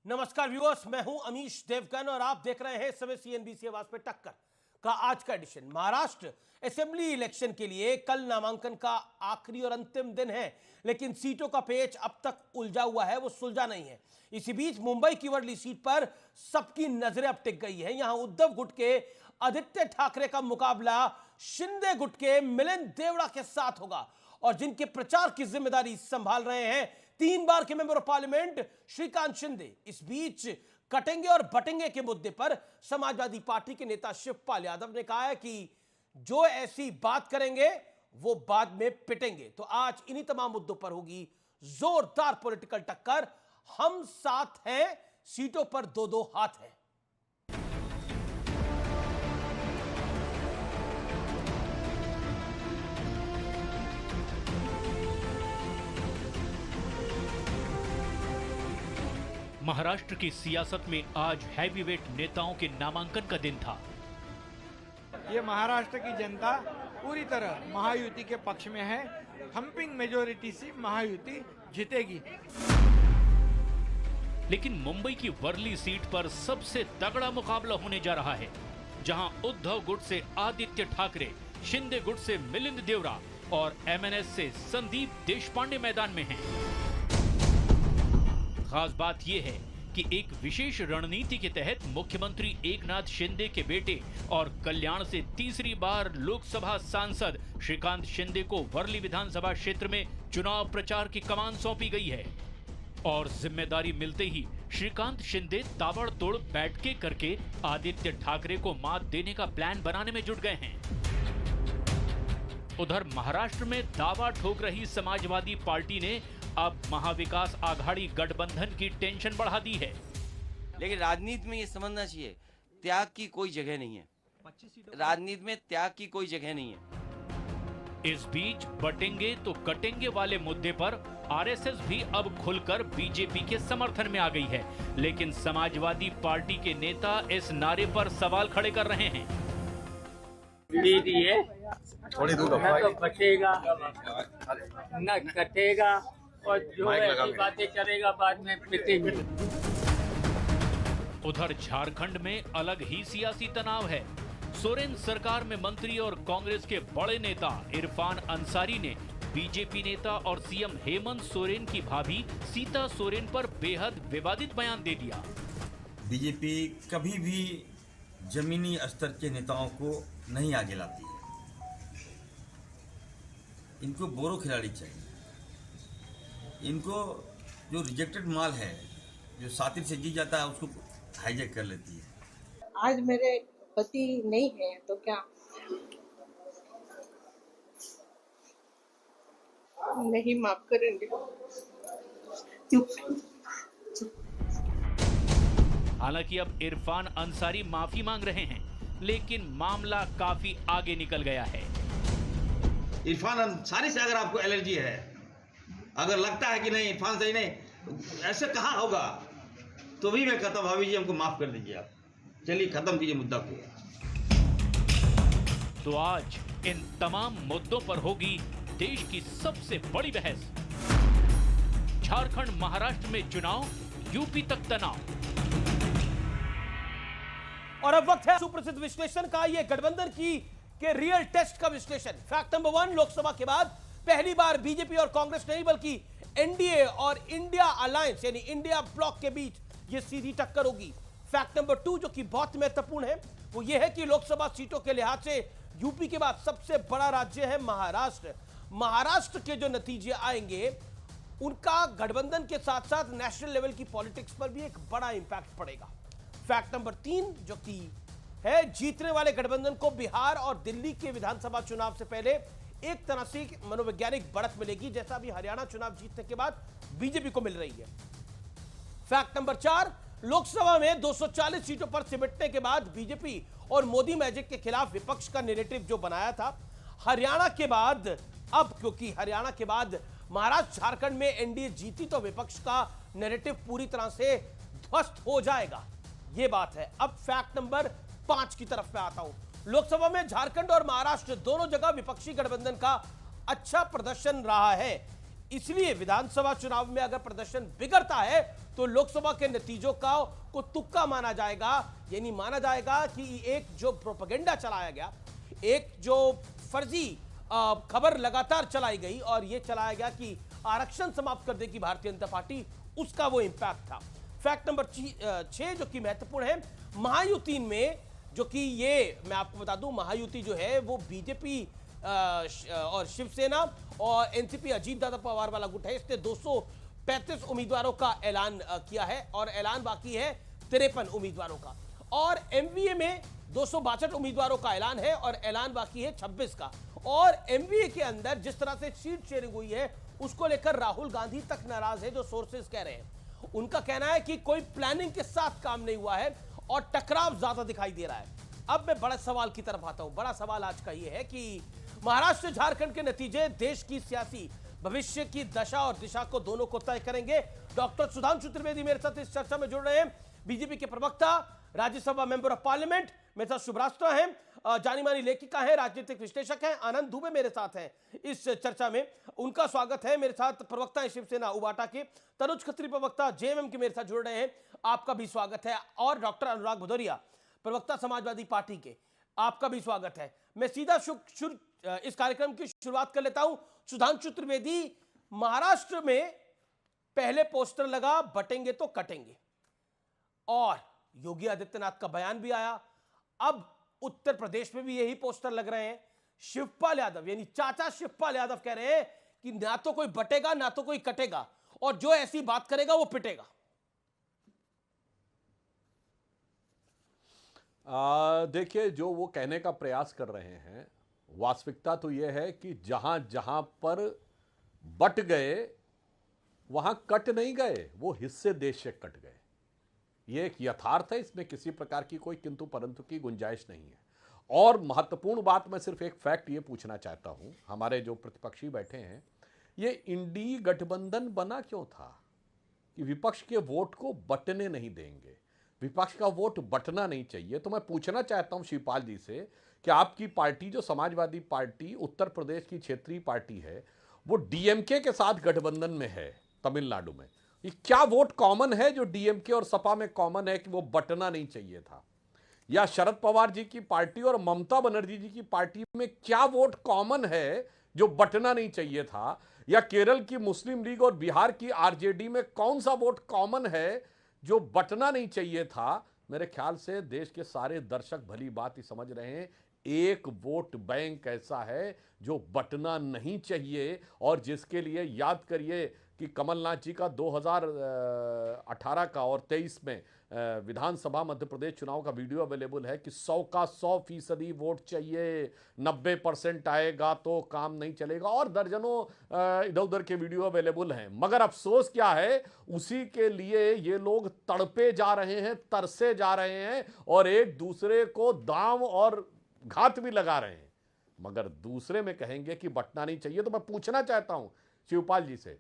नमस्कार व्यूअर्स, मैं हूं अमीश देवगन और आप देख रहे हैं इस समय सीएनबीसी आवाज पे टक्कर का आज का एडिशन। महाराष्ट्र असेंबली इलेक्शन के लिए कल नामांकन का आखिरी और अंतिम दिन है, लेकिन सीटों का पेच अब तक उलझा हुआ है, वो सुलझा नहीं है। इसी बीच मुंबई की वर्ली सीट पर सबकी नजरें अब टिक गई हैं। यहां उद्धव गुट के आदित्य ठाकरे का मुकाबला शिंदे गुट के मिलिंद देवड़ा के साथ होगा और जिनके प्रचार की जिम्मेदारी संभाल रहे हैं 3 बार के member of parliament Shrikant Shinde. इस बीच कटेंगे और बटेंगे के मुद्दे पर समाजवादी पार्टी के नेता शिवपाल यादव ने कहा है कि जो ऐसी बात करेंगे वो बाद में पिटेंगे। तो आज इन्हीं तमाम मुद्दों पर होगी जोरदार पॉलिटिकल टक्कर। हम साथ हैं, सीटों पर 2-2 हाथ हैं। महाराष्ट्र की सियासत में आज हैवीवेट नेताओं के नामांकन का दिन था। ये महाराष्ट्र की जनता पूरी तरह महायुति के पक्ष में है। थंपिंग मेजोरिटी से महायुति जीतेगी। लेकिन मुंबई की वर्ली सीट पर सबसे तगड़ा मुकाबला होने जा रहा है, जहां उद्धव गुट से आदित्य ठाकरे, शिंदे गुट से मिलिंद देवड़ा और एमएनएस से संदीप देशपांडे मैदान में हैं। खास बात यह है कि एक विशेष रणनीति के तहत मुख्यमंत्री एकनाथ शिंदे के बेटे और कल्याण से तीसरी बार लोकसभा सांसद श्रीकांत शिंदे को वर्ली विधानसभा क्षेत्र में चुनाव प्रचार की कमान सौंपी गई है और जिम्मेदारी मिलते ही श्रीकांत शिंदे ताबड़तोड़ बैठकें करके आदित्य ठाकरे को मात देने का प्लान बनाने में जुट गए हैं। उधर महाराष्ट्र में दावा ठोक रही समाजवादी पार्टी ने अब महाविकास आघाड़ी गठबंधन की टेंशन बढ़ा दी है। लेकिन राजनीति में ये समझना चाहिए, त्याग की कोई जगह नहीं है। राजनीति में त्याग की कोई जगह नहीं है। इस बीच बटेंगे तो कटेंगे वाले मुद्दे पर आरएसएस भी अब खुलकर बीजेपी के समर्थन में आ गई है, लेकिन समाजवादी पार्टी के नेता इस नारे पर सवाल खड़े कर रहे हैं। दीजिए, न तो बचेगा न कटेगा और जो ऐसी बातें करेगा बाद में पिटेंगे। उधर झारखंड में अलग ही सियासी तनाव है। सोरेन सरकार में मंत्री और कांग्रेस के बड़े नेता इरफान अंसारी ने बीजेपी नेता और सीएम हेमंत सोरेन की भाभी सीता सोरेन पर बेहद विवादित बयान दे दिया। बीजेपी कभी भी जमीनी स्तर के नेताओं को नहीं आगे लाती है। इनको बोरो खिलाड़ी चाहिए। इनको जो रिजेक्टेड माल है, जो सातिर से जी जाता है, उसको हाईजैक कर लेती है। आज मेरे पति नहीं है तो क्या नहीं माफ करेंगे? हालांकि अब इरफान अंसारी माफी मांग रहे हैं, लेकिन मामला काफी आगे निकल गया है। इरफान अंसारी से अगर आपको एलर्जी है, अगर लगता है कि नहीं इरफान सही नहीं, ऐसे कहाँ होगा, तो भी मैं कहता हूँ भाभी जी हमको माफ कर दीजिए। आप चलिए खत्म कीजिए मुद्दा को। तो आज इन तमाम मुद्दों पर होगी देश की सबसे बड़ी बहस। झारखंड महाराष्ट्र में चुनाव, यूपी तक तनाव। और अब वक्त है सुप्रसिद्ध विश्लेषण का, ये गठबंधन के रियल टेस्ट का विश्लेषण। फैक्ट नंबर 1, लोकसभा के बाद पहली बार बीजेपी और कांग्रेस नहीं बल्कि एनडीए और इंडिया अलायंस यानी इंडिया ब्लॉक के बीच ये सीधी टक्कर होगी। फैक्ट नंबर 2 जो कि बहुत महत्वपूर्ण है वो ये है कि लोकसभा सीटों के लिहाज से यूपी के बाद सबसे बड़ा राज्य है महाराष्ट्र। महाराष्ट्र के जो नतीजे आएंगे उनका गठबंधन के साथ साथ नेशनल लेवल की पॉलिटिक्स पर भी एक बड़ा इंपैक्ट पड़ेगा। फैक्ट नंबर 3 जो कि है जीतने वाले गठबंधन को बिहार और दिल्ली के विधानसभा चुनाव से पहले एक तरह से मनोवैज्ञानिक बढ़त मिलेगी, जैसा भी हरियाणा चुनाव जीतने के बाद बीजेपी को मिल रही है। फैक्ट नंबर 4, लोकसभा में 240 सीटों पर सिमटने के बाद बीजेपी और मोदी मैजिक के खिलाफ विपक्ष का नैरेटिव जो बनाया था, हरियाणा के बाद अब क्योंकि हरियाणा के बाद महाराष्ट्र झारखंड में एनडीए जीती तो विपक्ष का नैरेटिव पूरी तरह से ध्वस्त हो जाएगा, यह बात है। अब फैक्ट नंबर 5 की तरफ मैं आता हूं। लोकसभा में झारखंड और महाराष्ट्र दोनों जगह विपक्षी गठबंधन का अच्छा प्रदर्शन रहा है। इसलिए विधानसभा चुनाव में अगर प्रदर्शन बिगड़ता है तो लोकसभा के नतीजों को तुक्का माना जाएगा। यानी माना जाएगा कि एक जो प्रोपेगेंडा चलाया गया, एक जो फर्जी खबर लगातार चलाई गई और यह चलाया गया कि आरक्षण समाप्त कर देगी भारतीय जनता पार्टी, उसका वो इंपैक्ट था। फैक्ट नंबर 6 जो कि महत्वपूर्ण है, महायुति में, जो कि ये मैं आपको बता दूं, महायुति जो है वो बीजेपी और शिवसेना और एनसीपी अजीत दादा पवार वाला गुट है। इसने 235 उम्मीदवारों का ऐलान किया है और ऐलान बाकी है 53 उम्मीदवारों का। और एमवीए में 262 उम्मीदवारों का ऐलान है और ऐलान बाकी है 26 का। और एमवीए के अंदर जिस तरह से सीट शेयरिंग हुई है उसको लेकर राहुल गांधी तक नाराज है। जो सोर्सेस कह रहे हैं, उनका कहना है कि कोई प्लानिंग के साथ काम नहीं हुआ है और टकराव ज्यादा दिखाई दे रहा है। अब मैं बड़े सवाल की तरफ आता हूं। बड़ा सवाल आज का यह है कि महाराष्ट्र झारखंड के नतीजे देश की सियासी भविष्य की दशा और दिशा को दोनों को तय करेंगे। डॉक्टर सुधांशु त्रिवेदी मेरे साथ इस चर्चा में जुड़ रहे हैं। बीजेपी के प्रवक्ता, राज्यसभा मेंबर ऑफ पार्लियामेंट, मेरे साथ शुभराष्ट्र हैं, जानी मानी लेखिका हैं, राजनीतिक विश्लेषक हैं, आनंद दुबे मेरे साथ हैं इस चर्चा में, उनका स्वागत है। मेरे साथ प्रवक्ता है शिवसेना उबाटा के तनुज खत्री, प्रवक्ता जेएमएम के मेरे साथ जुड़ रहे हैं, आपका भी स्वागत है। और डॉक्टर अनुराग भदौरिया, प्रवक्ता समाजवादी पार्टी के, आपका भी स्वागत है। मैं सीधा इस कार्यक्रम की शुरुआत कर लेता हूं। सुधांशु त्रिवेदी, महाराष्ट्र में पहले पोस्टर लगा बटेंगे तो कटेंगे और योगी आदित्यनाथ का बयान भी आया। अब उत्तर प्रदेश में भी यही पोस्टर लग रहे हैं। शिवपाल यादव यानी चाचा शिवपाल यादव कह रहे हैं कि ना तो कोई बटेगा ना तो कोई कटेगा और जो ऐसी बात करेगा वो पिटेगा। देखिए, जो वो कहने का प्रयास कर रहे हैं, वास्तविकता तो ये है कि जहां जहां पर बट गए वहां कट नहीं गए, वो हिस्से देश से कट गए। ये एक यथार्थ है, इसमें किसी प्रकार की कोई किंतु परंतु की गुंजाइश नहीं है। और महत्वपूर्ण बात, मैं सिर्फ एक फैक्ट ये पूछना चाहता हूं, हमारे जो प्रतिपक्षी बैठे हैं, ये इंडी गठबंधन बना क्यों था? कि विपक्ष के वोट को बटने नहीं देंगे, विपक्ष का वोट बटना नहीं चाहिए। तो मैं पूछना चाहता हूं शिवपाल जी से कि आपकी पार्टी जो समाजवादी पार्टी उत्तर प्रदेश की क्षेत्रीय पार्टी है, वो डीएमके के साथ गठबंधन में है तमिलनाडु में, ये क्या वोट कॉमन है जो डीएमके और सपा में कॉमन है कि वो बटना नहीं चाहिए था? या शरद पवार जी की पार्टी और ममता बनर्जी जी की पार्टी में क्या वोट कॉमन है जो बटना नहीं चाहिए था? या केरल की मुस्लिम लीग और बिहार की आरजेडी में कौन सा वोट कॉमन है जो बटना नहीं चाहिए था? मेरे ख्याल से देश के सारे दर्शक भली बात ही समझ रहे हैं, एक वोट बैंक ऐसा है जो बटना नहीं चाहिए और जिसके लिए याद करिए कि कमलनाथ जी का 2018 का और 23 में विधानसभा मध्य प्रदेश चुनाव का वीडियो अवेलेबल है कि 100 का 100% वोट चाहिए, 90% आएगा तो काम नहीं चलेगा, और दर्जनों इधर उधर के वीडियो अवेलेबल हैं। मगर अफसोस क्या है, उसी के लिए ये लोग तड़पे जा रहे हैं, तरसे जा रहे हैं और एक दूसरे को दांव और घात भी लगा रहे हैं, मगर दूसरे में कहेंगे कि बटना नहीं चाहिए। तो मैं पूछना चाहता हूं शिवपाल जी से,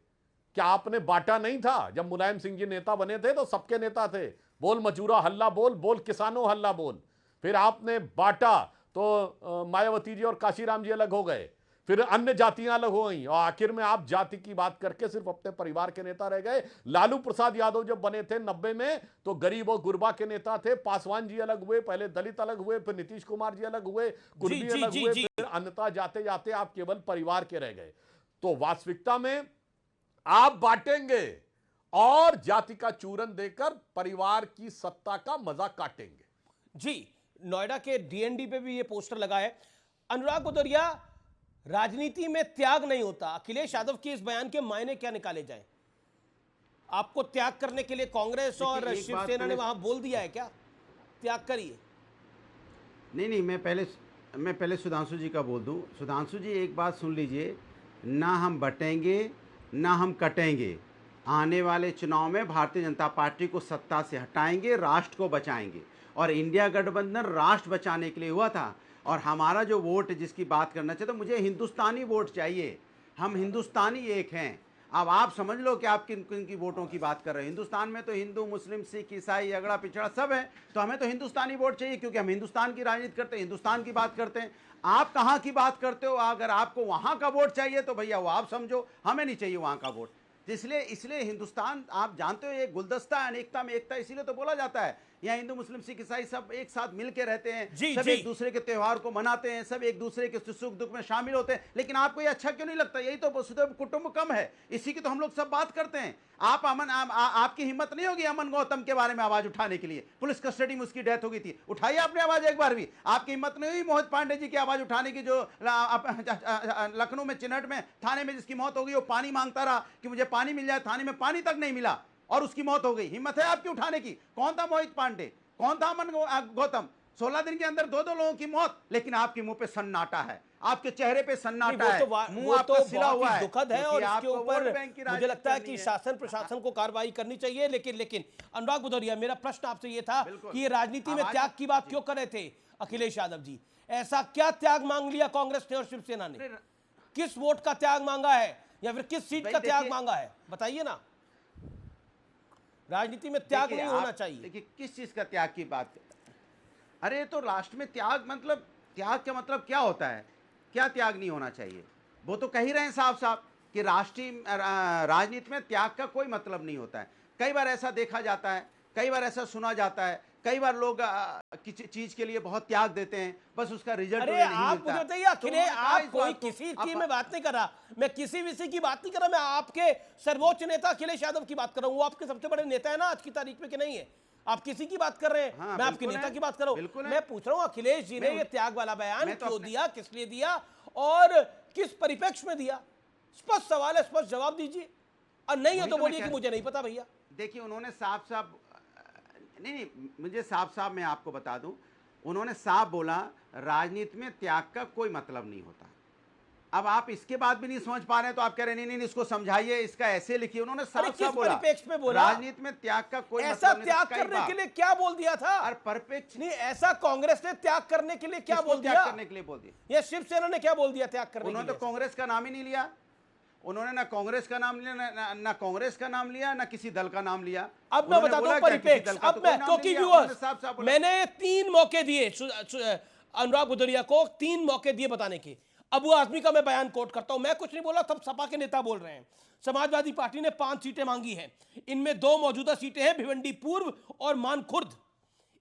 क्या आपने बांटा नहीं था? जब मुलायम सिंह जी नेता बने थे तो सबके नेता थे, बोल मजूरा हल्ला बोल, बोल किसानों हल्ला बोल। फिर आपने बांटा तो मायावती जी और काशीराम जी अलग हो गए, फिर अन्य जातियां अलग हो गई और आखिर में आप जाति की बात करके सिर्फ अपने परिवार के नेता रह गए। लालू प्रसाद यादव जब बने थे 90 में तो गरीब और गुरबा के नेता थे, पासवान जी अलग हुए, पहले दलित अलग हुए, फिर नीतीश कुमार जी अलग हुए, कुर्मी अलग हुए, फिर अन्यथा जाते जाते आप केवल परिवार के रह गए। तो वास्तविकता में आप बांटेंगे और जाति का चूरन देकर परिवार की सत्ता का मजा काटेंगे। जी, नोएडा के डीएनडी पे भी ये पोस्टर लगा है। अनुराग भदौरिया, राजनीति में त्याग नहीं होता, अखिलेश यादव के इस बयान के मायने क्या निकाले जाए? आपको त्याग करने के लिए कांग्रेस और शिवसेना ने वहां बोल दिया है क्या त्याग करिए? नहीं, मैं पहले सुधांशु जी का बोल दूं। सुधांशु जी, एक बात सुन लीजिए, ना हम बटेंगे ना हम कटेंगे। आने वाले चुनाव में भारतीय जनता पार्टी को सत्ता से हटाएंगे, राष्ट्र को बचाएंगे। और इंडिया गठबंधन राष्ट्र बचाने के लिए हुआ था। और हमारा जो वोट जिसकी बात करना चाहिए, तो मुझे हिंदुस्तानी वोट चाहिए। हम हिंदुस्तानी एक हैं। अब आप समझ लो कि आप किन किन की वोटों की बात कर रहे हैं। हिंदुस्तान में तो हिंदू, मुस्लिम, सिख, ईसाई, अगड़ा पिछड़ा सब है, तो हमें तो हिंदुस्तानी वोट चाहिए, क्योंकि हम हिंदुस्तान की राजनीति करते हैं, हिंदुस्तान की बात करते हैं। आप कहाँ की बात करते हो? अगर आपको वहां का वोट चाहिए तो भैया वो आप समझो, हमें नहीं चाहिए वहां का वोट। इसलिए हिंदुस्तान, आप जानते हो, ये गुलदस्ता है, अनेकता में एकता, इसीलिए तो बोला जाता है यहाँ हिंदू, मुस्लिम, सिख, ईसाई सब एक साथ मिल के रहते हैं, सब एक दूसरे के त्योहार को मनाते हैं, सब एक दूसरे के सुख दुख में शामिल होते हैं। लेकिन आपको ये अच्छा क्यों नहीं लगता? यही तो वसुधैव कुटुंबकम है, इसी की तो हम लोग सब बात करते हैं। आपकी हिम्मत नहीं होगी अमन गौतम के बारे में आवाज उठाने के लिए? पुलिस कस्टडी में उसकी डेथ हो गई थी, उठाई आपने आवाज एक बार भी? आपकी हिम्मत नहीं हुई मोहित पांडे जी की आवाज उठाने की, जो लखनऊ में चिनहट में थाने में जिसकी मौत हो गई, वो पानी मांगता रहा कि मुझे पानी मिल जाए, थाने में पानी तक नहीं मिला और उसकी मौत हो गई। हिम्मत है आपकी उठाने की? कौन था मोहित पांडे, कौन था अमन गौतम? 16 दिन के अंदर 2-2 लोगों की मौत, लेकिन आपके मुंह पे सन्नाटा है, आपके चेहरे पे सन्नाटा है, मुंह आपका सिला हुआ है। दुखद है और इसके ऊपर मुझे लगता है कि शासन प्रशासन को कार्रवाई करनी चाहिए। लेकिन अनुराग भदौरिया, मेरा प्रश्न आपसे ये था कि ये राजनीति में त्याग की बात क्यों कर रहे थे अखिलेश यादव जी? ऐसा क्या त्याग मांग लिया कांग्रेस ने और शिवसेना ने? किस वोट का त्याग मांगा है या फिर किस सीट का त्याग मांगा है? बताइए ना। राजनीति में त्याग नहीं होना चाहिए। देखिए किस चीज का त्याग की बात? अरे तो राष्ट्र में त्याग मतलब, त्याग का मतलब क्या होता है? क्या त्याग नहीं होना चाहिए? वो तो कह ही रहे हैं साफ साफ कि राष्ट्रीय राजनीति में त्याग का कोई मतलब नहीं होता है। कई बार ऐसा देखा जाता है, कई बार ऐसा सुना जाता है, कई बार लोग किसी चीज के लिए बहुत त्याग देते हैं, बस उसका रिजल्ट नहीं मिलता। आप मुझे बताइए अखिलेश, आप कोई किसी की मैं बात नहीं कर रहा, मैं किसी विषय की बात नहीं कर रहा, मैं आपके सर्वोच्च नेता अखिलेश यादव की बात कर रहा हूँ। वो आपके सबसे बड़े नेता है ना आज की तारीख में, कि नहीं है? आप किसी की बात कर रहे हैं? मैं आपके नेता की बात कर रहा हूँ। मैं पूछ रहा हूँ अखिलेश जी ने ये त्याग वाला बयान क्यों दिया, किस लिए दिया और किस परिप्रेक्ष्य में दिया? स्पष्ट सवाल है, स्पष्ट जवाब दीजिए। और नहीं है तो बोलिए कि मुझे नहीं पता भैया। देखिए उन्होंने साफ साफ, नहीं मुझे साफ साफ मैं आपको बता दूं, उन्होंने साफ बोला राजनीति में त्याग का कोई मतलब नहीं होता। अब आप इसके बाद भी नहीं समझ पा रहे हैं तो आप कह रहे हैं नहीं इसको समझाइए, इसका ऐसे लिखिए। उन्होंने साफ साफ बोला राजनीति में त्याग का कोई ऐसा मतलब त्याग करने के लिए क्या बोल दिया था? और परिप्रेक्ष्य नहीं, ऐसा कांग्रेस ने त्याग करने के लिए क्या बोल दिया? त्याग करने के लिए बोल दिया। ये शिवसेना ने क्या बोल दिया त्याग करने के लिए? उन्होंने तो कांग्रेस का नाम ही नहीं लिया। उन्होंने ना कांग्रेस का नाम लिया, ना कांग्रेस का नाम लिया, ना किसी दल का नाम लिया। अब मैं बताता हूं परिप्रेक्ष्य। अब मैं क्योंकि व्यूअर्स, मैंने 3 मौके दिए अनुराग भदौरिया को, 3 मौके दिए बताने के। अबू आजमी का मैं बयान कोट करता हूं, मैं कुछ नहीं बोला, तब सपा के नेता बोल रहे हैं। समाजवादी पार्टी ने 5 सीटें मांगी हैं, इनमें 2 मौजूदा सीटें हैं भिवंडी पूर्व और मानखुर्द।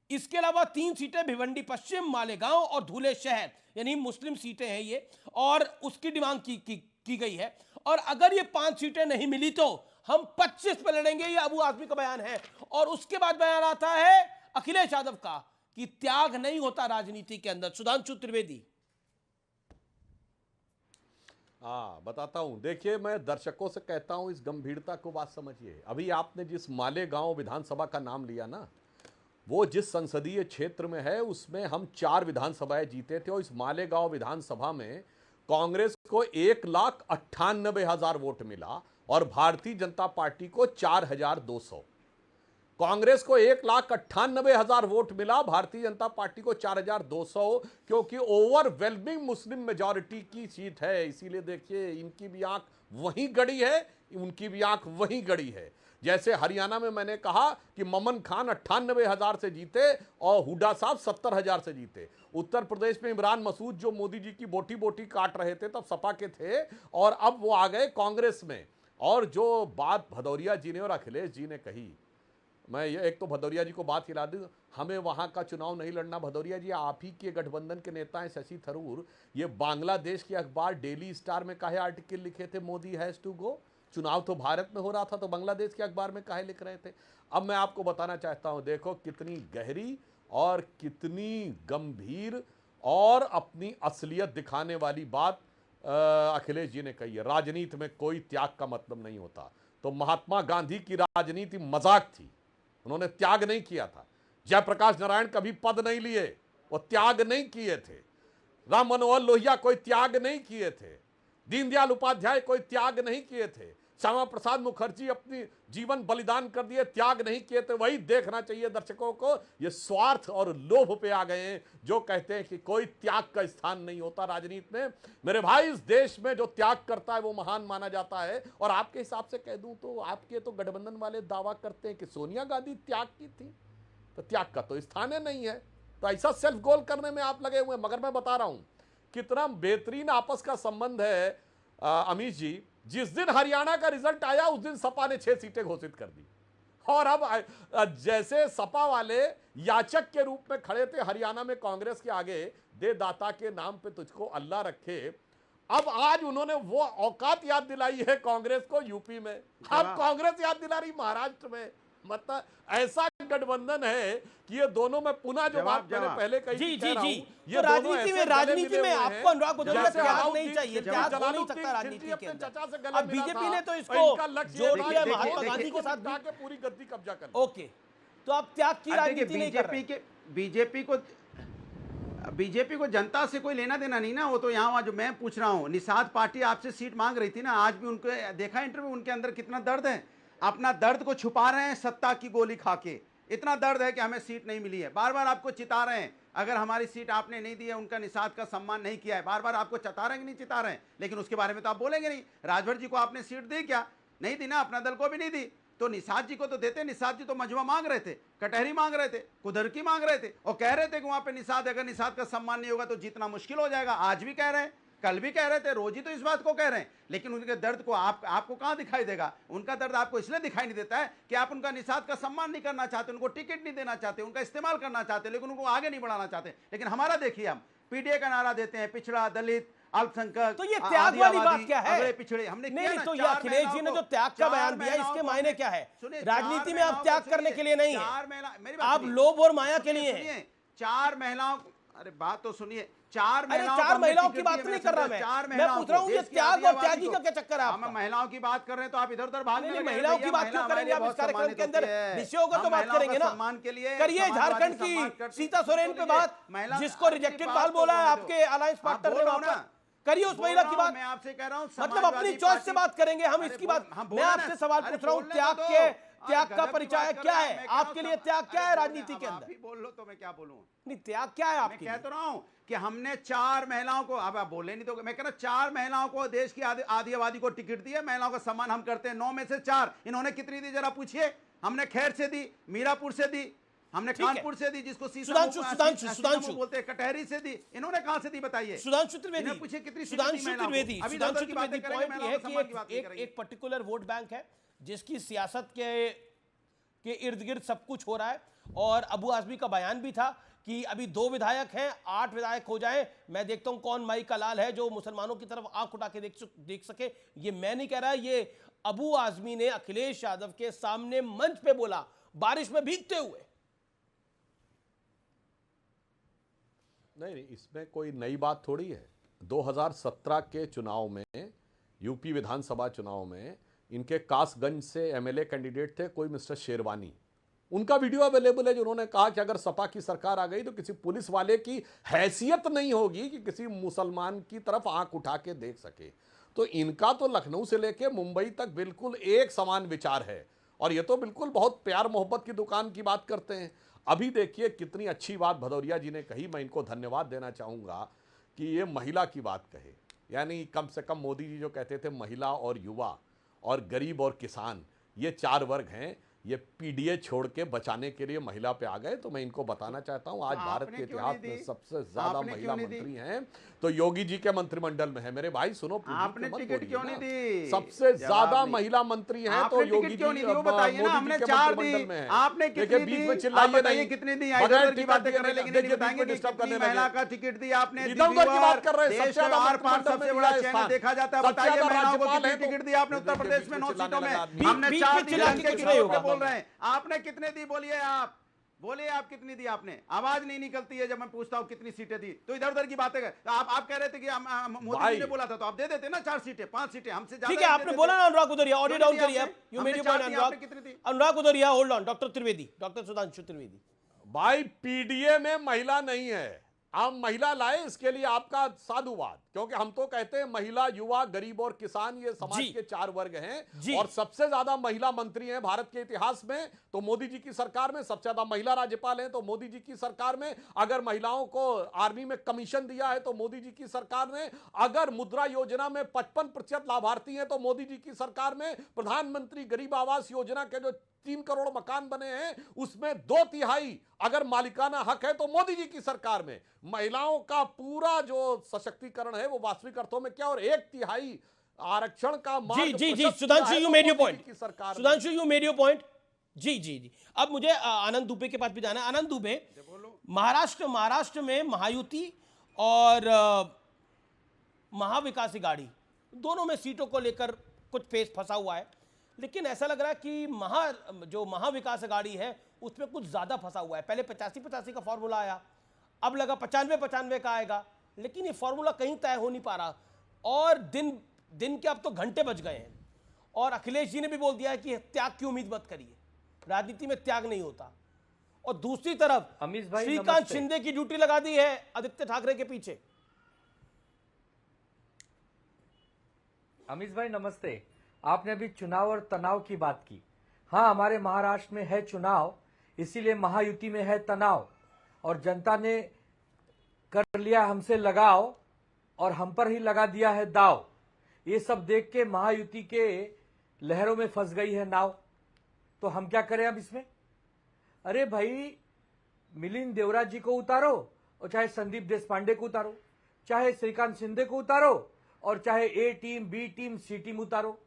इसके अलावा 3 सीटें भिवंडी पश्चिम, मालेगांव और धुले शहर, यानी मुस्लिम सीटें हैं ये, और उसकी डिमांड की गई है। और अगर ये 5 सीटें नहीं मिली तो हम 25 पे लड़ेंगे, ये अबू आजमी का बयान है। और उसके बाद बयान आता है अखिलेश यादव का कि त्याग नहीं होता राजनीति के अंदर। सुधांशु त्रिवेदी। हाँ बताता हूं, देखिए मैं दर्शकों से कहता हूं इस गंभीरता को बात समझिए। अभी आपने जिस मालेगांव विधानसभा का नाम लिया ना, वो जिस संसदीय क्षेत्र में है उसमें हम 4 विधानसभाएं जीते थे और इस मालेगांव विधानसभा में कांग्रेस को 1,98,000 वोट मिला और भारतीय जनता पार्टी को 4,200। कांग्रेस को 1,98,000 वोट मिला, भारतीय जनता पार्टी को 4,200, क्योंकि ओवरवेलमिंग मुस्लिम मेजॉरिटी की सीट है। इसीलिए देखिए इनकी भी आंख वहीं गड़ी है, उनकी भी आंख वहीं गड़ी है। जैसे हरियाणा में मैंने कहा कि ममन खान 98,000 से जीते और हुड्डा साहब 70,000 से जीते। उत्तर प्रदेश में इमरान मसूद जो मोदी जी की बोटी बोटी काट रहे थे तब सपा के थे और अब वो आ गए कांग्रेस में। और जो बात भदौरिया जी ने और अखिलेश जी ने कही, मैं ये एक तो भदौरिया जी को बात हिला दूं, हमें वहां का चुनाव नहीं लड़ना। भदौरिया जी आप ही के गठबंधन के नेता हैं शशि थरूर, ये बांग्लादेश के अखबार डेली स्टार में काहे आर्टिकल लिखे थे मोदी हैज टू गो? चुनाव तो भारत में हो रहा था तो बांग्लादेश के अखबार में काहे लिख रहे थे? अब मैं आपको बताना चाहता हूं, देखो कितनी गहरी और कितनी गंभीर और अपनी असलियत दिखाने वाली बात अखिलेश जी ने कही है। राजनीति में कोई त्याग का मतलब नहीं होता। तो महात्मा गांधी की राजनीति मजाक थी, उन्होंने त्याग नहीं किया था। जयप्रकाश नारायण कभी पद नहीं लिए, वो त्याग नहीं किए थे। राम मनोहर लोहिया कोई त्याग नहीं किए थे। दीनदयाल उपाध्याय कोई त्याग नहीं किए थे। श्यामा प्रसाद मुखर्जी अपनी जीवन बलिदान कर दिए, त्याग नहीं किए थे। वही देखना चाहिए दर्शकों को। ये स्वार्थ और लोभ पे आ गए हैं जो कहते हैं कि कोई त्याग का स्थान नहीं होता राजनीति में। मेरे भाई, इस देश में जो त्याग करता है वो महान माना जाता है। और आपके हिसाब से कह दूं तो आपके तो गठबंधन वाले दावा करते हैं कि सोनिया गांधी त्याग की थी, तो त्याग का तो स्थान ही नहीं है। तो ऐसा सेल्फ गोल करने में आप लगे हुए हैं। मगर मैं बता रहा हूं कितना बेहतरीन आपस का संबंध है अमीश जी। जिस दिन हरियाणा का रिजल्ट आया उस दिन सपा ने 6 सीटें घोषित कर दी। और अब जैसे सपा वाले याचक के रूप में खड़े थे हरियाणा में कांग्रेस के आगे, दे दाता के नाम पे तुझको अल्लाह रखे, अब आज उन्होंने वो औकात याद दिलाई है कांग्रेस को यूपी में। अब कांग्रेस याद दिला रही महाराष्ट्र में। मतलब ऐसा गठबंधन है कि ये दोनों में पुनः जो बात मैंने पहले कही जी कह रहा हूं, तो राजनीति में आपको अनुराग भदौरिया त्याग नहीं चाहिए, त्याग हो नहीं सकता राजनीति के अंदर। अब बीजेपी ने तो इसको जोड़ दिया महात्मा गांधी के साथ के पूरी गद्दी कब्जा कर। ओके, तो आप त्याग की राजनीति नहीं कर रहे। बीजेपी को जनता से कोई लेना देना नहीं ना। वो तो यहाँ जो मैं पूछ रहा हूँ, निषाद पार्टी आपसे सीट मांग रही थी ना, आज भी उनके देखा इंटरव्यू, उनके अंदर कितना दर्द है। अपना दर्द को छुपा रहे हैं सत्ता की गोली खा के। इतना दर्द है कि हमें सीट नहीं मिली है, बार बार आपको चिता रहे हैं। अगर हमारी सीट आपने नहीं दी है, उनका निषाद का सम्मान नहीं किया है, बार बार आपको चिता रहे हैं कि नहीं चिता रहे हैं, लेकिन उसके बारे में तो आप बोलेंगे नहीं। राजभर जी को आपने सीट दी क्या? नहीं दी ना, अपना दल को भी नहीं दी। तो निषाद जी को तो देते। निषाद जी तो मजवा मांग रहे थे, कटहरी मांग रहे थे, कुदरकी मांग रहे थे, और कह रहे थे कि वहां पे निषाद, अगर निषाद का सम्मान नहीं होगा तो जीतना मुश्किल हो जाएगा। आज भी कह रहे हैं, कल भी कह रहे थे, रोज ही तो इस बात को कह रहे हैं। लेकिन उनके दर्द को आपको कहां दिखाई देगा? उनका दर्द आपको इसलिए दिखाई नहीं देता है कि आप उनका निषाद का सम्मान नहीं करना चाहते, उनको टिकट नहीं देना चाहते, उनका इस्तेमाल करना चाहते, लेकिन उनको आगे नहीं बढ़ाना चाहते। लेकिन हमारा देखिए, हम पीडीए का नारा देते हैं, पिछड़ा, दलित, अल्पसंख्यक, तो ये त्याग वाली बात क्या है? अगले पिछड़े हमने नहीं, तो ये अखिलेश जी ने जो त्याग का बयान दिया, इसके मायने क्या है? राजनीति में आप त्याग करने के लिए नहीं है, आप लोभ और माया के लिए हैं। 4 महिलाओं, अरे बात तो सुनिए, 4 महिलाओं की बात नहीं कर रहा मैं पूछ रहा हूँ ये त्याग और त्यागी का क्या चक्कर है? हम महिलाओं की बात कर रहे हैं तो आप इधर उधर भाग नहीं, महिलाओं की बात क्यों करेंगे आप? इस कार्यक्रम के अंदर विषयों का तो बात करेंगे ना। सम्मान के लिए करिए झारखंड की सीता सोरेन पे बात, जिसको रिजेक्टेड बाल बोला है आपके अलायंस पार्टनर ने, वहां पर करिए उस महिला की बात। मैं आपसे कह रहा हूं, मतलब अपनी चॉइस से बात करेंगे हम, इसकी बात। मैं आपसे सवाल पूछ रहा हूं, त्याग का परिचय क्या है आपके लिए? त्याग क्या है राजनीति के अंदर? बोल लो तो मैं क्या बोलूं? नहीं, त्याग क्या है आपके? मैं कह तो रहा हूं कि हमने 4 महिलाओं को, अब आप बोले नहीं तो मैं कह रहा हूं 4 महिलाओं को, देश की आधी आबादी को टिकट दिया। महिलाओं का सम्मान हम करते हैं। 9 में से 4 इन्होंने कितनी दी जरा पूछिए? हमने खैर से दी, मीरापुर से दी, हमने कानपुर से दी, जिसको सुधांशु बोलते हैं, कटहरी से दी। इन्होंने कहां से दी बताइए? सुधांशु त्रिवेदी। पूछिए कितनी? सुधांशु त्रिवेदी। पॉइंट है कि एक पर्टिकुलर वोट बैंक है जिसकी सियासत के इर्द गिर्द सब कुछ हो रहा है। और अबू आजमी का बयान भी था कि अभी 2 विधायक हैं, 8 विधायक हो जाएं, मैं देखता हूं कौन माई का लाल है जो मुसलमानों की तरफ आंख उठा के देख सके। ये मैं नहीं कह रहा, ये अबू आजमी ने अखिलेश यादव के सामने मंच पे बोला, बारिश में भीगते हुए। नहीं, इसमें कोई नई बात थोड़ी है। 2017 के चुनाव में, यूपी विधानसभा चुनाव में, इनके कासगंज से एमएलए कैंडिडेट थे कोई मिस्टर शेरवानी। उनका वीडियो अवेलेबल है जो उन्होंने कहा कि अगर सपा की सरकार आ गई तो किसी पुलिस वाले की हैसियत नहीं होगी कि किसी मुसलमान की तरफ आंख उठा के देख सके। तो इनका तो लखनऊ से लेके मुंबई तक बिल्कुल एक समान विचार है। और ये तो बिल्कुल बहुत प्यार मोहब्बत की दुकान की बात करते हैं। अभी देखिए कितनी अच्छी बात भदौरिया जी ने कही, मैं इनको धन्यवाद देना चाहूँगा कि ये महिला की बात कहे। यानी कम से कम मोदी जी जो कहते थे महिला और युवा और गरीब और किसान, ये 4 वर्ग हैं, ये पीडीए छोड़ के बचाने के लिए महिला पे आ गए। तो मैं इनको बताना चाहता हूं, आज भारत के इतिहास में सबसे ज्यादा महिला मंत्री हैं तो योगी जी के मंत्रिमंडल में है। मेरे भाई सुनो, आपने टिकट क्यों नहीं दी? सबसे ज्यादा महिला मंत्री हैं तो योगी जी, बताइए ना। हमने 4 दी, आपने कितनी दी? बीच में चिल्लाइए नहीं, कितनी दी? इधर की बातें कर रहे, लेकिन नहीं बताएंगे कितनी महिला का टिकट दी आपने? इधर की बात कर रहे हैं, सबसे बड़ा चैनल देखा जाता है। बताइए महिलाओं को कितनी टिकट दी आपने उत्तर प्रदेश में 9 सीटों में? हमने 4 दी, बोल रहे हैं। आपने कितने दी? बोलिए आप कितनी दी? आपने आवाज नहीं निकलती है जब मैं पूछता हूं कितनी सीटें दी, तो इधर उधर की बातें कर। तो आप कह रहे थे कि मोदी जी ने बोला था तो आप दे देते ना 4 सीटें 5 सीटें हमसे ज्यादा। ठीक है, आपने बोला ना अनुराग भदौरिया, ऑडियो डाउन करिए। You made your point Anurag Bhadauria. Hold on, doctor Trivedi, doctor Sudhanshu Trivedi. भाई पीडीए में महिला नहीं है, हम महिला लाए, इसके लिए आपका साधुवाद, क्योंकि हम तो कहते हैं महिला, युवा, गरीब और किसान ये समाज जी। के 4 वर्ग हैं जी। और सबसे ज्यादा महिला मंत्री हैं भारत के इतिहास में तो मोदी जी की सरकार में, सबसे ज्यादा महिला राज्यपाल हैं तो मोदी जी की सरकार में, अगर महिलाओं को आर्मी में कमीशन दिया है तो मोदी जी की सरकार में, अगर मुद्रा योजना में 55% लाभार्थी हैं तो मोदी जी की सरकार में, प्रधानमंत्री गरीब आवास योजना के जो 3 करोड़ मकान बने हैं उसमें 2/3 अगर मालिकाना हक है तो मोदी जी की सरकार में। महिलाओं का पूरा जो सशक्तिकरण है वो वास्तविक अर्थों में क्या, और 1/3 आरक्षण का जी जी जी Sudhanshu, you made your point, सरकार Sudhanshu you made your point. जी जी जी, अब मुझे आनंद दुबे के पास भी जाना है। आनंद दुबे, महाराष्ट्र में महायुति और महाविकास अघाड़ी दोनों में सीटों को लेकर कुछ पेच फंसा हुआ है, लेकिन ऐसा लग रहा है कि जो महाविकास अघाड़ी है उसमें कुछ ज्यादा फंसा हुआ है। पहले 85-85 का फॉर्मूला आया, अब लगा 95-95 का आएगा, लेकिन ये फॉर्मूला कहीं तय हो नहीं पा रहा और दिन के अब तो घंटे बज गए हैं। और अखिलेश जी ने भी बोल दिया है कि त्याग की उम्मीद मत करिए, राजनीति में त्याग नहीं होता। और दूसरी तरफ अमीश भाई श्रीकांत शिंदे की ड्यूटी लगा दी है आदित्य ठाकरे के पीछे। अमीश भाई नमस्ते, आपने अभी चुनाव और तनाव की बात की। हाँ, हमारे महाराष्ट्र में है चुनाव, इसीलिए महायुति में है तनाव और जनता ने कर लिया हमसे लगाव और हम पर ही लगा दिया है दाव। ये सब देख के महायुति के लहरों में फंस गई है नाव। तो हम क्या करें अब इसमें? अरे भाई, मिलिंद देवरा जी को उतारो और चाहे संदीप देशपांडे को उतारो, चाहे श्रीकांत शिंदे को उतारो और चाहे ए टीम, बी टीम, सी टीम उतारो।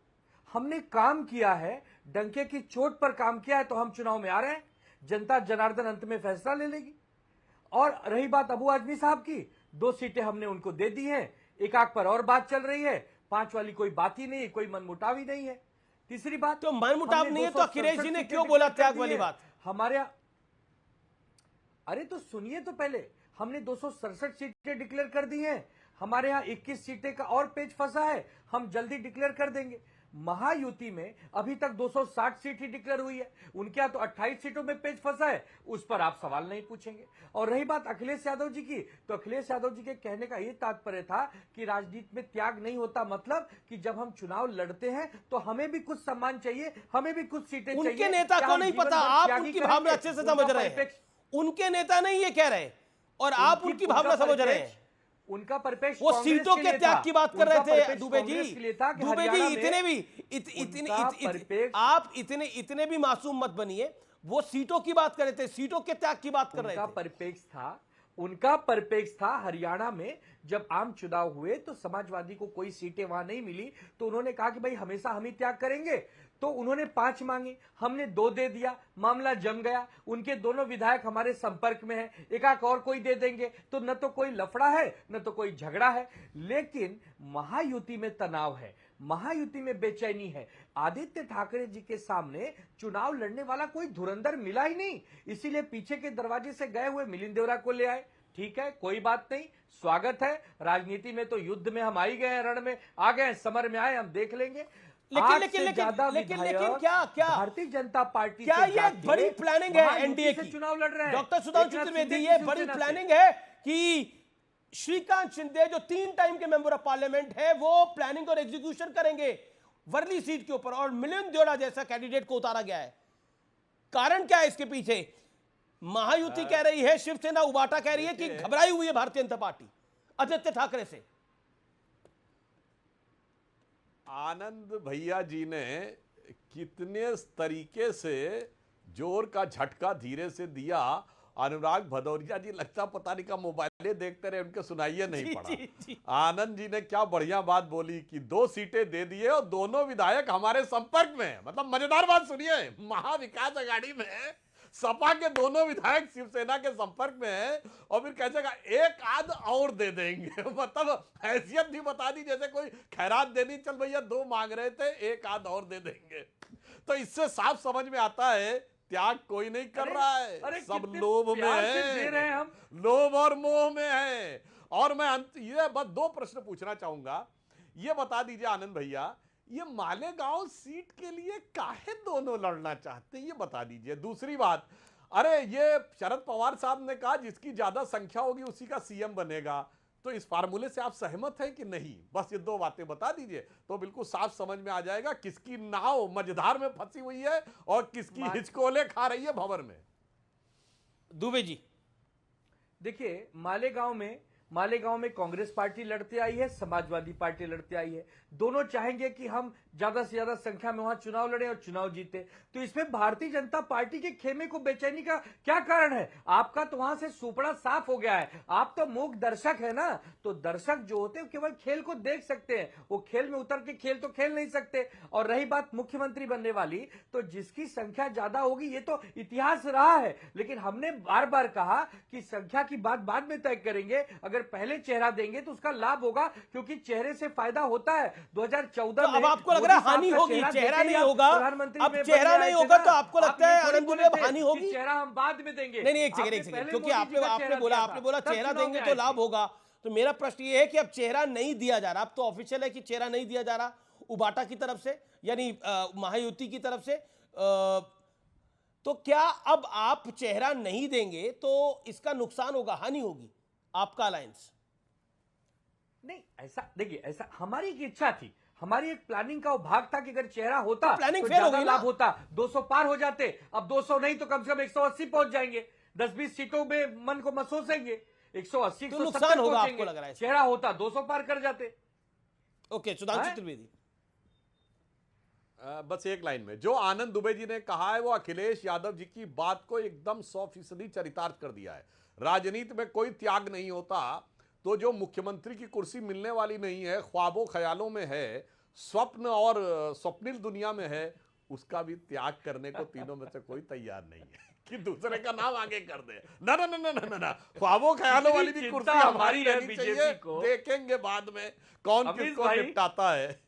हमने काम किया है, डंके की चोट पर काम किया है, तो हम चुनाव में आ रहे हैं। जनता जनार्दन अंत में फैसला ले लेगी। और रही बात अबू आजमी साहब की, 2 सीटें हमने उनको दे दी हैं, एक आग पर और बात चल रही है, 5 वाली कोई बात ही नहीं, कोई मनमुटाव ही नहीं है। तीसरी बात, तो मनमुटाव नहीं है तो अखिलेश जी ने क्यों बोला त्याग वाली बात? हमारे अरे तो सुनिए तो पहले, हमने 267 सीटें डिक्लेयर कर दी हैं। हमारे यहाँ 21 सीटें का और पेज फंसा है, हम जल्दी डिक्लेयर कर देंगे। महायुति में अभी तक 260 सीट ही डिक्लेयर हुई है, उनके यहाँ तो 28 सीटों में पेज फंसा है, उस पर आप सवाल नहीं पूछेंगे। और रही बात अखिलेश यादव जी की, तो अखिलेश यादव जी के कहने का ये तात्पर्य था कि राजनीति में त्याग नहीं होता, मतलब कि जब हम चुनाव लड़ते हैं तो हमें भी कुछ सम्मान चाहिए, हमें भी कुछ सीटें चाहिए। उनके नेता को नहीं पता, आप उनकी भावना अच्छे से समझ रहे हैं। उनके नेता नहीं ये कह रहे और आप उनकी भावना समझ रहे हैं। उनका परिपेक्ष वो सीटों के त्याग की बात कर रहे थे दुबे जी। दुबे जी इतने भी मासूम मत बनिए, वो सीटों की बात कर रहे थे, सीटों के त्याग की बात कर रहे थे। उनका परिपेक्ष था हरियाणा में जब आम चुनाव हुए तो समाजवादी को कोई सीटें वहां नहीं मिली, तो उन्होंने कहा कि भाई हमेशा हम ही त्याग करेंगे। तो उन्होंने 5 मांगे, हमने 2 दे दिया, मामला जम गया। उनके दोनों विधायक हमारे संपर्क में हैं, एकाक और कोई दे देंगे, तो न तो कोई लफड़ा है न तो कोई झगड़ा है। लेकिन महायुति में तनाव है, महायुति में बेचैनी है। आदित्य ठाकरे जी के सामने चुनाव लड़ने वाला कोई धुरंधर मिला ही नहीं, इसीलिए पीछे के दरवाजे से गए हुए मिलिंद देवरा को ले आए। ठीक है, कोई बात नहीं, स्वागत है। राजनीति में तो युद्ध में हम आ ही गए हैं, रण में आ गए, समर में आए, हम देख लेंगे। लेकिन क्या भारतीय जनता पार्टी क्या ये बड़ी प्लानिंग है एनडीए की? चुनाव लड़ रहे हैं डॉक्टर सुधांशु त्रिवेदी, ये बड़ी प्लानिंग है कि श्रीकांत शिंदे जो 3 टाइम के मेंबर ऑफ पार्लियामेंट है वो प्लानिंग और एग्जीक्यूशन करेंगे वर्ली सीट के ऊपर, और मिलिंद देवरा जैसा कैंडिडेट को उतारा गया है। कारण क्या है इसके पीछे? महायुति कह रही है, शिवसेना उबाटा कह रही है कि घबराई हुई है भारतीय जनता पार्टी आदित्य ठाकरे से। आनंद भैया जी ने कितने तरीके से जोर का झटका धीरे से दिया। अनुराग भदौरिया जी लगता पता नहीं का मोबाइल देखते रहे, उनके सुनाइए नहीं पड़ा। आनंद जी ने क्या बढ़िया बात बोली कि 2 सीटें दे दिए और दोनों विधायक हमारे संपर्क में हैं। मतलब मजेदार बात सुनिए, महाविकास अघाड़ी में सपा के दोनों विधायक शिवसेना के संपर्क में हैं और फिर कैसे एक आध और दे देंगे। मतलब हैसियत भी बता दी, जैसे कोई खैरात देनी, चल भैया 2 मांग रहे थे, एक आध और दे देंगे। तो इससे साफ समझ में आता है त्याग कोई नहीं कर रहा है, सब लोभ में है, लोभ और मोह में है। और मैं ये बस 2 प्रश्न पूछना चाहूंगा, ये बता दीजिए आनंद भैया, ये मालेगांव सीट के लिए काहे दोनों लड़ना चाहते हैं, ये बता दीजिए। दूसरी बात, अरे ये शरद पवार साहब ने कहा जिसकी ज्यादा संख्या होगी उसी का सीएम बनेगा, तो इस फार्मूले से आप सहमत हैं कि नहीं? बस ये दो बातें बता दीजिए तो बिल्कुल साफ समझ में आ जाएगा किसकी नाव मझधार में फंसी हुई है और किसकी हिचकोले खा रही है भंवर में। दुबे जी, देखिए मालेगांव में कांग्रेस पार्टी लड़ते आई है, समाजवादी पार्टी लड़ते आई है। दोनों चाहेंगे कि हम ज्यादा से ज्यादा संख्या में वहां चुनाव लड़े और चुनाव जीते। तो इसमें भारतीय जनता पार्टी के खेमे को बेचैनी का क्या कारण है? आपका तो वहां से सुपड़ा साफ हो गया है। आप तो मूक दर्शक है ना, तो दर्शक जो होते हैं केवल खेल को देख सकते हैं, वो खेल में उतर के खेल तो खेल नहीं सकते। और रही बात मुख्यमंत्री बनने वाली, तो जिसकी संख्या ज्यादा होगी ये तो इतिहास रहा है, लेकिन हमने बार बार कहा कि संख्या की बात बाद में तय करेंगे। अगर पहले चेहरा देंगे तो उसका लाभ होगा, क्योंकि चेहरे से फायदा होता है। 2014 तो अब आपको लग रहा है हानि होगी, चेहरा नहीं होगा, अब चेहरा नहीं होगा तो आपको लगता है आनंद दुबे अब हानि होगी? चेहरा हम बाद में देंगे। नहीं, एक सेकंड, क्योंकि आपने बोला चेहरा देंगे तो लाभ होगा। तो मेरा प्रश्न ये है कि अब चेहरा नहीं दिया जा रहा, अब तो ऑफिशियल है कि चेहरा नहीं दिया जा रहा उबाटा की तरफ से, यानी महायुति की तरफ से। तो क्या अब आप चेहरा नहीं देंगे तो इसका नुकसान होगा, हानि होगी आपका अलायंस? नहीं, ऐसा देखिए, ऐसा हमारी एक इच्छा थी, हमारी एक प्लानिंग का भाग था कि अगर चेहरा होता प्लानिंग तो फेल हो ज्यादा गई लाभ होता, 200 पार हो जाते। अब 200 नहीं तो कम से कम 180 पहुंच जाएंगे, 10-20 सीटों में मन को मसोसेंगे, 180 तो नुकसान होगा आपको लग रहा है? चेहरा होता 200 पार कर जाते। ओके, सुधांशु त्रिवेदी, बस एक लाइन में जो आनंद दुबे जी ने कहा है वो अखिलेश यादव जी की बात को एकदम 100% चरितार्थ कर दिया है। राजनीति में कोई त्याग नहीं होता, तो जो मुख्यमंत्री की कुर्सी मिलने वाली नहीं है, ख्वाबों ख्यालों में है, स्वप्न और स्वप्निल दुनिया में है, उसका भी त्याग करने को तीनों में से कोई तैयार नहीं है कि दूसरे का नाम आगे कर दे। ना ना ना ना ना ना, ख्वाबों ख्यालों वाली भी कुर्सी हमारी रहनी चाहिए। देखेंगे बाद में कौन किसको निपटाता है।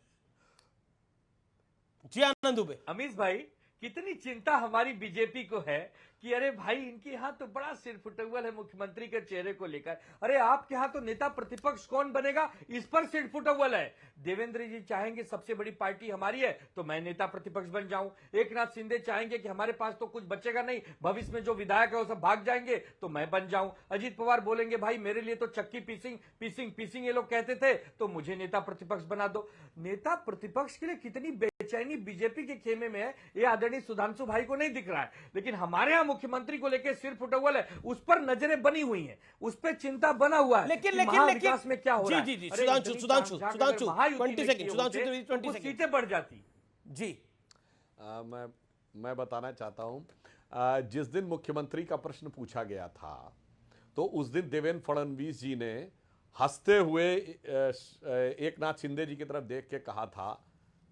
जी आनंद दुबे। अमीश भाई, कितनी चिंता हमारी बीजेपी को है कि अरे भाई इनके यहाँ तो बड़ा सिर फुटौल है मुख्यमंत्री के चेहरे को लेकर। अरे आपके यहाँ तो नेता प्रतिपक्ष कौन बनेगा, इस पर सिर फुटौल है। देवेंद्र जी चाहेंगे सबसे बड़ी पार्टी हमारी है तो मैं नेता प्रतिपक्ष बन जाऊं। एकनाथ शिंदे चाहेंगे कि हमारे पास तो कुछ बचेगा नहीं, भविष्य में जो विधायक है वो सब भाग जाएंगे तो मैं बन जाऊं। अजीत पवार बोलेंगे भाई मेरे लिए तो चक्की पीसिंग ये लोग कहते थे, तो मुझे नेता प्रतिपक्ष बना दो। नेता प्रतिपक्ष के लिए कितनी बेचैनी बीजेपी के खेमे में है, ये आदरणीय सुधांशु भाई को नहीं दिख रहा है, लेकिन हमारे यहाँ मुख्यमंत्री को लेकर सिर फुटौल है, उस पर नजरें बनी हुई हैं, उस पर चिंता बना हुआ है। लेकिन विकास में क्या हो रहा है? जी सुधांशु 20 सेकंड सीटें बढ़ जाती। जी मैं बताना चाहता हूं, जिस दिन मुख्यमंत्री का प्रश्न पूछा गया था तो उस दिन देवेंद्र फडणवीस जी ने हंसते हुए एकनाथ शिंदे जी की तरफ देख के कहा था,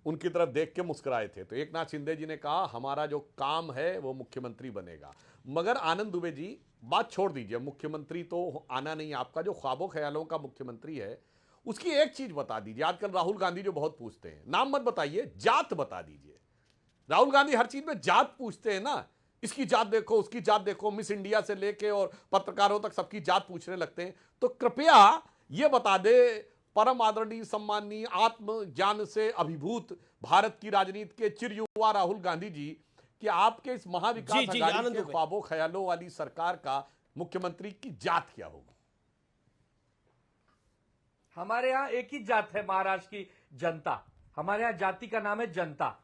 उनकी तरफ देख के मुस्कुराए थे। तो एकनाथ शिंदे जी ने कहा हमारा जो काम है वो मुख्यमंत्री बनेगा। मगर आनंद दुबे जी बात छोड़ दीजिए, मुख्यमंत्री तो आना नहीं, आपका जो ख्वाबों ख्यालों का मुख्यमंत्री है उसकी एक चीज बता दीजिए। आजकल राहुल गांधी जो बहुत पूछते हैं, नाम मत बताइए, जात बता दीजिए। राहुल गांधी हर चीज में जात पूछते हैं ना, इसकी जात देखो, उसकी जात देखो, मिस इंडिया से लेके और पत्रकारों तक सबकी जात पूछने लगते हैं। तो कृपया यह बता दे, परम आदरणीय सम्माननीय आत्मज्ञान से अभिभूत भारत की राजनीति के चिर युवा राहुल गांधी जी, कि आपके इस महाविकास अघाड़ी के ख्वाबों ख्यालों वाली सरकार का मुख्यमंत्री की जात क्या होगी? हमारे यहाँ एक ही जात है, महाराष्ट्र की जनता। हमारे यहाँ जाति का नाम है जनता।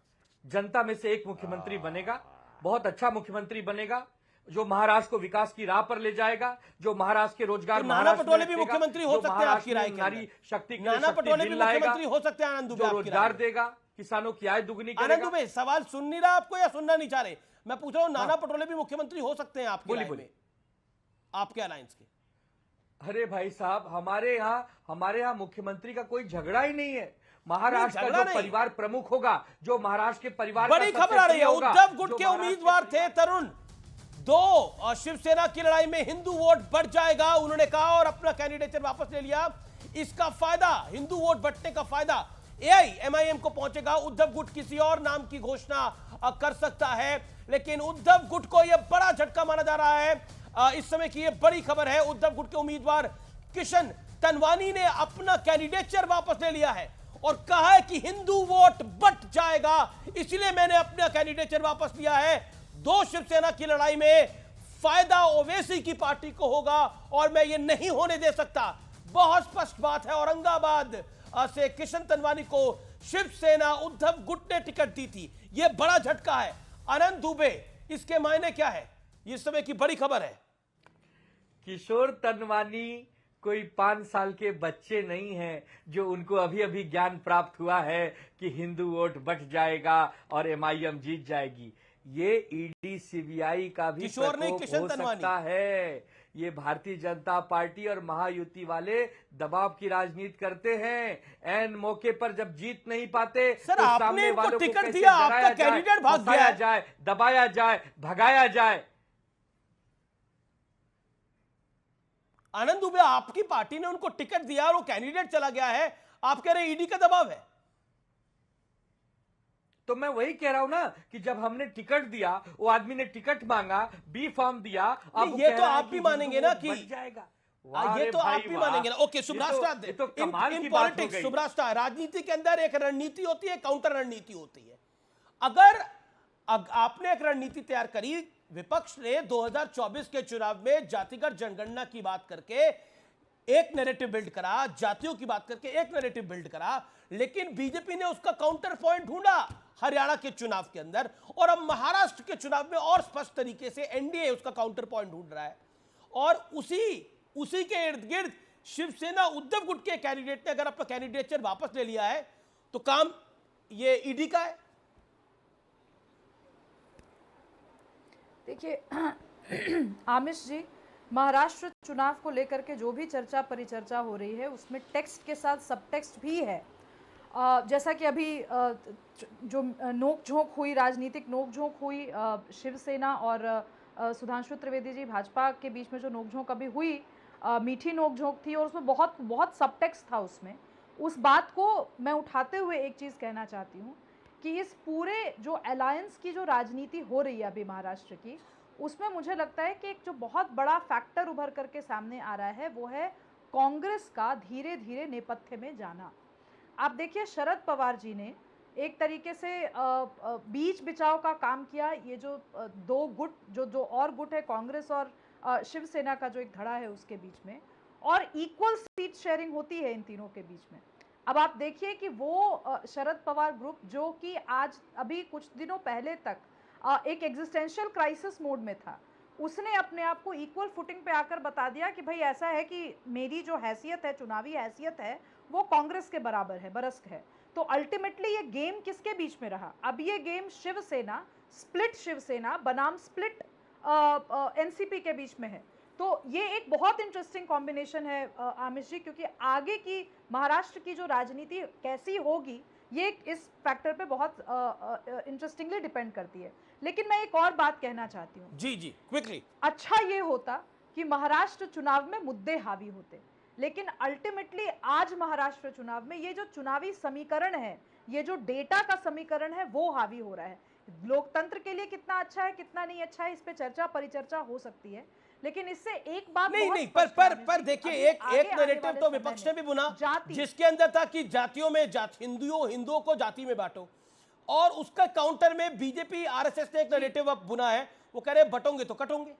जनता में से एक मुख्यमंत्री बनेगा, बहुत अच्छा मुख्यमंत्री बनेगा, जो महाराष्ट्र को विकास की राह पर ले जाएगा, जो महाराष्ट्र के रोजगार, तो नाना पटोले भी मुख्यमंत्री हो सकते हैं आपकी राय के नारी शक्ति, नाना पटोले भी मुख्यमंत्री हो सकते हैं आनंद दुबे, जो रोजगार देगा, किसानों की आय दुगनी करेगा। आनंद दुबे, सवाल सुन नहीं रहा आपको या सुनना नहीं चाह रहे? मैं पूछ रहा हूँ, नाना पटोले भी मुख्यमंत्री हो सकते हैं आपकी राय में, आपके अलायंस के? अरे भाई साहब, हमारे यहाँ मुख्यमंत्री का कोई झगड़ा ही नहीं है। महाराष्ट्र का जो परिवार प्रमुख होगा, जो महाराष्ट्र के परिवार, बड़ी खबर आ रही है, उद्धव गुट के उम्मीदवार थे तरुण, 2 शिवसेना की लड़ाई में हिंदू वोट बढ़ जाएगा उन्होंने कहा, और अपना कैंडिडेचर वापस ले लिया। इसका फायदा, हिंदू वोट बढ़ने का फायदा AIMIM को पहुंचेगा। उद्धव गुट किसी और नाम की घोषणा कर सकता है, लेकिन उद्धव गुट को यह बड़ा झटका माना जा रहा है। इस समय की यह बड़ी खबर है, उद्धव गुट के उम्मीदवार किशन तनवानी ने अपना कैंडिडेचर वापस ले लिया है और कहा है कि हिंदू वोट बढ़ जाएगा, इसलिए मैंने अपना कैंडिडेचर वापस लिया है। 2 शिवसेना की लड़ाई में फायदा ओवैसी की पार्टी को होगा और मैं ये नहीं होने दे सकता। बहुत स्पष्ट बात है। औरंगाबाद से किशन तनवानी को शिवसेना उद्धव गुट ने टिकट दी थी। यह बड़ा झटका है। आनंद दुबे, इसके मायने क्या है? इस समय की बड़ी खबर है। किशोर तनवानी कोई 5 साल के बच्चे नहीं हैं जो उनको अभी अभी ज्ञान प्राप्त हुआ है कि हिंदू वोट बट जाएगा और एमआईएम जीत जाएगी। ये ईडी सीबीआई का भी किशोर नहीं, प्रकोप किशन हो तनवानी। सकता है। ये भारतीय जनता पार्टी और महायुति वाले दबाव की राजनीति करते हैं। एन मौके पर जब जीत नहीं पाते सर, तो आपने सामने इनको वालों को टिकट कैसे दिया, डराया आपका जाए, कैंडिडेट भाग गया फंसाया है। जाए, दबाया जाए, भगाया जाए। आनंद दुबे, आपकी पार्टी ने उनको टिकट दिया और वो कैंडिडेट चला गया है, आप कह रहे हैं ईडी का दबाव है। तो मैं वही कह रहा हूं ना कि जब हमने टिकट दिया, वो आदमी ने टिकट मांगा, बी फॉर्म दिया, अब वो ये कह तो रहा है आप भी कि मानेंगे ना कि बच जाएगा। ये तो आप भी मानेंगे ना। ओके, सुब्रास्टा, ये तो कमाल इन की बात हो पॉलिटिक्स, गई। सुब्रास्टा, राजनीति के अंदर एक रणनीति होती है, काउंटर रणनीति होती है। अगर आपने एक रणनीति तैयार करी, विपक्ष ने 2024 के चुनाव में जातिगत जनगणना की बात करके एक नैरेटिव बिल्ड करा, जातियों की बात करके एक नैरेटिव बिल्ड करा, लेकिन बीजेपी ने उसका काउंटर पॉइंट ढूंढा हरियाणा के चुनाव के अंदर, और अब महाराष्ट्र के चुनाव में और स्पष्ट तरीके से एनडीए उसका काउंटर पॉइंट ढूंढ रहा है। और उसी के इर्द गिर्द शिवसेना उद्धव गुट के कैंडिडेट ने अगर अपना कैंडिडेचर वापस ले लिया है तो काम ये ईडी का है। देखिए आमिश जी, महाराष्ट्र चुनाव को लेकर के जो भी चर्चा परिचर्चा हो रही है उसमें टेक्स्ट के साथ सब टेक्स्ट भी है। जैसा कि अभी जो नोक-झोंक हुई, राजनीतिक नोक-झोंक हुई शिवसेना और सुधांशु त्रिवेदी जी भाजपा के बीच में जो नोक-झोंक अभी हुई, मीठी नोक-झोंक थी और उसमें बहुत सब टेक्स्ट था उसमें। उस बात को मैं उठाते हुए एक चीज़ कहना चाहती हूँ कि इस पूरे जो अलायंस की जो राजनीति हो रही है अभी महाराष्ट्र की, उसमें मुझे लगता है कि एक जो बहुत बड़ा फैक्टर उभर करके सामने आ रहा है वो है कांग्रेस का धीरे धीरे नेपथ्य में जाना। आप देखिए, शरद पवार जी ने एक तरीके से बीच बिचाव का काम किया। ये जो दो गुट, जो और गुट है, कांग्रेस और शिवसेना का जो एक धड़ा है उसके बीच में, और इक्वल सीट शेयरिंग होती है इन तीनों के बीच में। अब आप देखिए कि वो शरद पवार ग्रुप जो कि आज अभी कुछ दिनों पहले तक एक एग्जिस्टेंशियल क्राइसिस मोड में था, उसने अपने आप को इक्वल फुटिंग पे आकर बता दिया कि भाई ऐसा है कि मेरी जो हैसियत है, चुनावी हैसियत है, वो कांग्रेस के बराबर है, बरस्क है। तो अल्टीमेटली ये गेम किसके बीच में रहा? अब ये गेम शिवसेना, स्प्लिट शिवसेना बनाम स्प्लिट एनसीपी के बीच में है। तो ये एक बहुत इंटरेस्टिंग कॉम्बिनेशन है आमिश जी, क्योंकि आगे की महाराष्ट्र की जो राजनीति कैसी होगी ये इस फैक्टर पे बहुत इंटरेस्टिंगली डिपेंड करती है। लेकिन मैं एक और बात कहना चाहती हूँ। जी क्विकली। अच्छा ये होता कि महाराष्ट्र चुनाव में मुद्दे हावी होते, लेकिन अल्टीमेटली आज महाराष्ट्र चुनाव में ये जो चुनावी समीकरण है, ये जो डेटा का समीकरण है, वो हावी हो रहा है। लोकतंत्र के लिए कितना अच्छा है, कितना नहीं अच्छा है, इस पे चर्चा परिचर्चा हो सकती है, लेकिन इससे एक बात नहीं, पर देखिए, एक नैरेटिव तो विपक्ष ने भी बुना जिसके अंदर था कि जातियों में हिंदुओं को जाति में बांटो, और उसका काउंटर में बीजेपी आरएसएस ने एक नैरेटिव अब बुना है, वो कह रहे बटोंगे तो कटोंगे।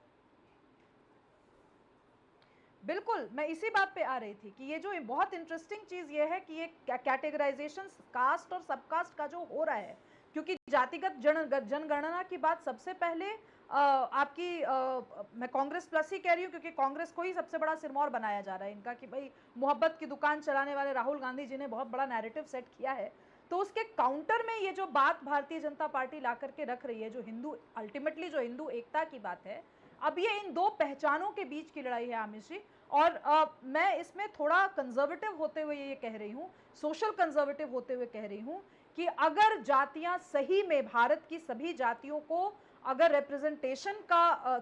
बिल्कुल, मैं इसी बात पे आ रही थी कि ये जो बहुत इंटरेस्टिंग चीज ये है कि ये कैटेगराइजेशन कास्ट और सबकास्ट का जो हो रहा है, क्योंकि जातिगत जनगणना की बात सबसे पहले मैं कांग्रेस प्लस ही कह रही हूँ, क्योंकि कांग्रेस को ही सबसे बड़ा सिरमौर बनाया जा रहा है इनका कि भाई मोहब्बत की दुकान चलाने वाले राहुल गांधी जी ने बहुत बड़ा नैरेटिव सेट किया है। तो उसके काउंटर में ये जो बात भारतीय जनता पार्टी ला करके रख रही है, जो हिंदू, अल्टीमेटली जो हिंदू एकता की बात है, अब ये इन दो पहचानों के बीच की लड़ाई है आमिश जी। और मैं इसमें थोड़ा कंजर्वेटिव होते हुए ये कह रही हूँ, सोशल कंजर्वेटिव होते हुए कह रही हूँ कि अगर जातियां सही में, भारत की सभी जातियों को अगर रिप्रेजेंटेशन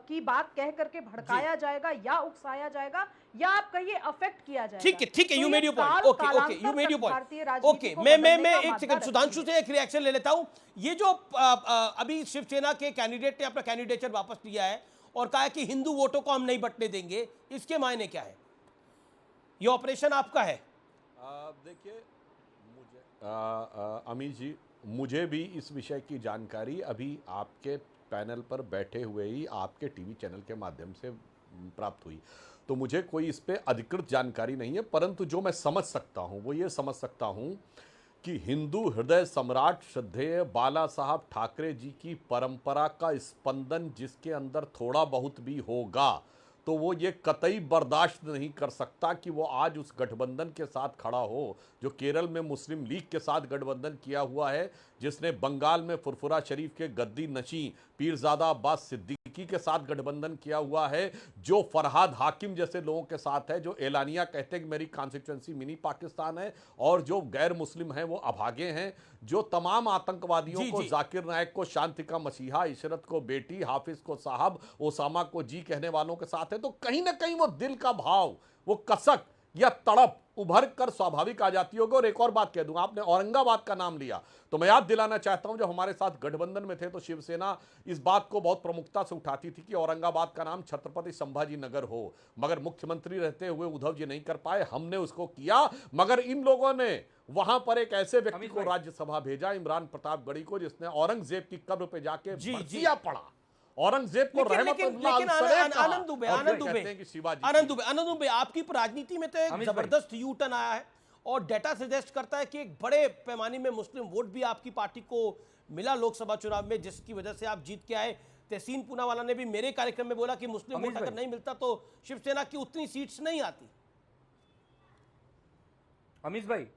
की बात कह करके भड़काया जाएगा या उकसाया जाएगा या आप कहिए अफेक्ट किया जाएगा, ठीक है, you made your point. Okay, you made your point. Okay, मैं एक सेकंड सुधांशु से एक रिएक्शन ले लेता हूं। ये जो अभी शिवसेना के कैंडिडेट ने अपना कैंडिडेचर वापस लिया है और कहा है कि हिंदू वोटों को हम नहीं बंटने देंगे, इसके मायने क्या है? ये ऑपरेशन आपका है? देखिए, मुझे अमीर जी, मुझे भी इस विषय की जानकारी अभी आपके पैनल पर बैठे हुए ही आपके टीवी चैनल के माध्यम से प्राप्त हुई, तो मुझे कोई इस पे अधिकृत जानकारी नहीं है। परंतु जो मैं समझ सकता हूं वो ये समझ सकता हूं कि हिंदू हृदय सम्राट श्रद्धेय बाला साहब ठाकरे जी की परंपरा का स्पंदन जिसके अंदर थोड़ा बहुत भी होगा तो वो ये कतई बर्दाश्त नहीं कर सकता कि वो आज उस गठबंधन के साथ खड़ा हो जो केरल में मुस्लिम लीग के साथ गठबंधन किया हुआ है, जिसने बंगाल में फुरफुरा शरीफ के गद्दी नशी पीरजादा अब्बास सिद्दीकी के साथ गठबंधन किया हुआ है, जो फरहाद हाकिम जैसे लोगों के साथ है, जो एलानिया कहते हैं कि मेरी कॉन्स्टिट्यूएंसी मिनी पाकिस्तान है, और जो गैर मुस्लिम हैं वो अभागे हैं, जो तमाम आतंकवादियों को जाकिर नायक को शांति का मसीहा, इशरत को बेटी, हाफिज को साहब, ओसामा को जी कहने वालों के साथ है। तो कहीं ना कहीं वो दिल का भाव, वो कसक या तड़प उभर कर स्वाभाविक आ जाती होगी। और एक और बात कह दूं, आपने औरंगाबाद का नाम लिया तो मैं याद दिलाना चाहता हूं, जो हमारे साथ गठबंधन में थे तो शिवसेना इस बात को बहुत प्रमुखता से उठाती थी कि औरंगाबाद का नाम छत्रपति संभाजी नगर हो, मगर मुख्यमंत्री रहते हुए उद्धव जी नहीं कर पाए, हमने उसको किया। मगर इन लोगों ने वहां पर एक ऐसे व्यक्ति को राज्यसभा भेजा, इमरान प्रतापगढ़ी को, जिसने औरंगजेब की कब्र पे जाके बरसिया पड़ा, औरंगजेब को आनंद दुबे आपकी राजनीति में तो एक जबरदस्त यू टर्न आया है और डेटा सजेस्ट करता है कि एक बड़े पैमाने में मुस्लिम वोट भी आपकी पार्टी को मिला लोकसभा चुनाव में, जिसकी वजह से आप जीत के आए। तहसीन पूनावाला ने भी मेरे कार्यक्रम में बोला कि मुस्लिम वोट अगर नहीं मिलता तो शिवसेना की उतनी सीट्स नहीं आती। अमीश भाई,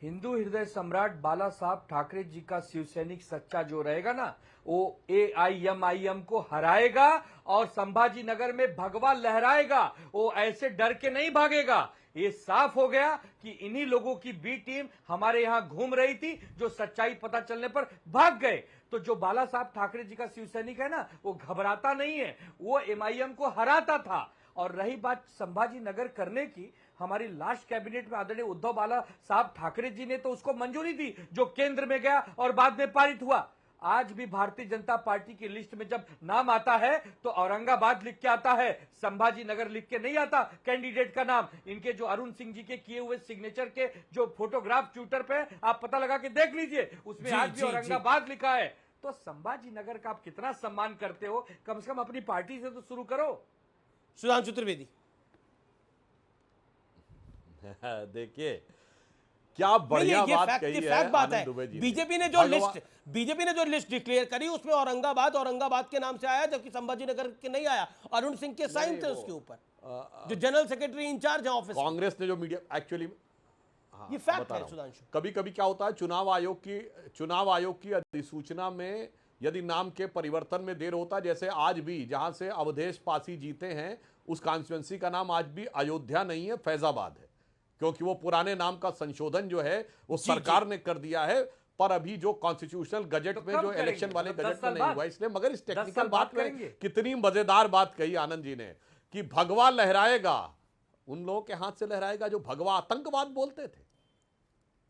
हिंदू हृदय सम्राट बाला साहब ठाकरे जी का शिवसैनिक सच्चा जो रहेगा ना, वो AIMIM को हराएगा और संभाजी नगर में भगवा लहराएगा। वो ऐसे डर के नहीं भागेगा। ये साफ हो गया कि इन्हीं लोगों की बी टीम हमारे यहां घूम रही थी, जो सच्चाई पता चलने पर भाग गए। तो जो बाला साहब ठाकरे जी का शिवसैनिक है ना, वो घबराता नहीं है, वो MIM को हराता था। और रही बात संभाजी नगर करने की, हमारी लास्ट कैबिनेट में आदरणीय उद्धव बाला साहब ठाकरे जी ने तो उसको मंजूरी दी, जो केंद्र में गया और बाद में पारित हुआ। आज भी भारतीय जनता पार्टी की लिस्ट में जब नाम आता है तो औरंगाबाद लिख के आता है, संभाजी नगर लिख के नहीं आता कैंडिडेट का नाम। इनके जो अरुण सिंह जी के किए हुए सिग्नेचर के जो फोटोग्राफ ट्विटर पे आप पता लगा के देख लीजिए, उसमें आज भी औरंगाबाद लिखा है। तो संभाजी नगर का आप कितना सम्मान करते हो, कम से कम अपनी पार्टी से तो शुरू करो। सुधांशु त्रिवेदी, देखिए क्या बढ़िया बात कही है आनंद दुबे जी। बीजेपी ने जो लिस्ट डिक्लेयर करी उसमें औरंगाबाद के नाम से आया, जबकि संभाजी नगर के नहीं आया। अरुण सिंह के साइन थे उसके ऊपर, जो जनरल सेक्रेटरी इंचार्ज है ऑफिस। कांग्रेस ने जो मीडिया एक्चुअली ये फैक्ट है सुधांशु। कभी कभी क्या होता है, चुनाव आयोग की अधिसूचना में यदि नाम के परिवर्तन में देर होता, जैसे आज भी जहां से अवधेश पासी जीते हैं उस कॉन्स्टिट्यूएंसी का नाम आज भी अयोध्या नहीं है, फैजाबाद है, क्योंकि वो पुराने नाम का संशोधन जो है वो सरकार ने कर दिया है। पर अभी जो कॉन्स्टिट्यूशनल गजट में जो इलेक्शन वाले गजट में नहीं हुआ इसलिए। मगर इस टेक्निकल बात में कितनी मजेदार बात कही आनंद जी ने कि भगवा लहराएगा, उन लोगों के हाथ से लहराएगा जो भगवा आतंकवाद बोलते थे,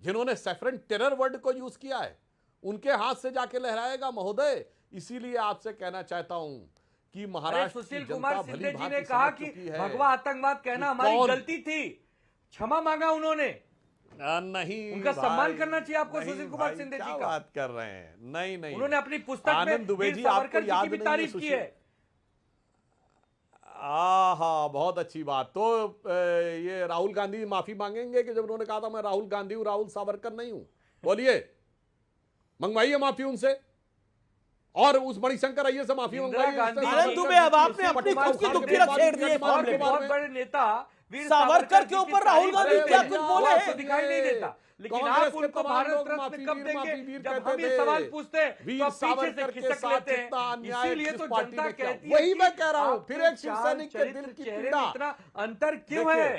जिन्होंने सैफरन टेरर वर्ड को यूज किया है, उनके हाथ से जाके लहराएगा महोदय। इसीलिए आपसे कहना चाहता हूं कि महाराष्ट्र सुशील कुमार सिंधे जी ने कहा कि भगवा आतंकवाद कहना हमारी गलती थी, क्षमा मांगा उन्होंने। नहीं, उनका सम्मान करना चाहिए आपको। सुशील कुमार सिंधे जी का बात कर रहे हैं? नहीं, उन्होंने अपनी पुस्तक में दुबे जी आपको याद की भी तारीफ की है। बहुत अच्छी बात। तो ये राहुल गांधी माफी मांगेंगे कि जब उन्होंने कहा था मैं राहुल गांधी हूं, राहुल सावरकर नहीं हूं? बोलिए, मंगवाइए माफी उनसे, और उस मणिशंकर अय्यर से माफी मंगवाइए। आनंद दुबे, अब आपने अपनी खुद की दुखी छेड़ दी है। बहुत बड़े नेता सावरकर के ऊपर राहुल गांधी क्या कुछ बोले हैं? दिखाई नहीं देता, लेकिन आप उनको भारत रत्न कब देंगे? जब हम ये सवाल पूछते हैं तो आप पीछे से खिसक लेते हैं। इसीलिए तो जनता कहती है, वही मैं कह रहा हूं, फिर एक शिवसैनिक के दिल की पीड़ा, इतना अंतर क्यों है?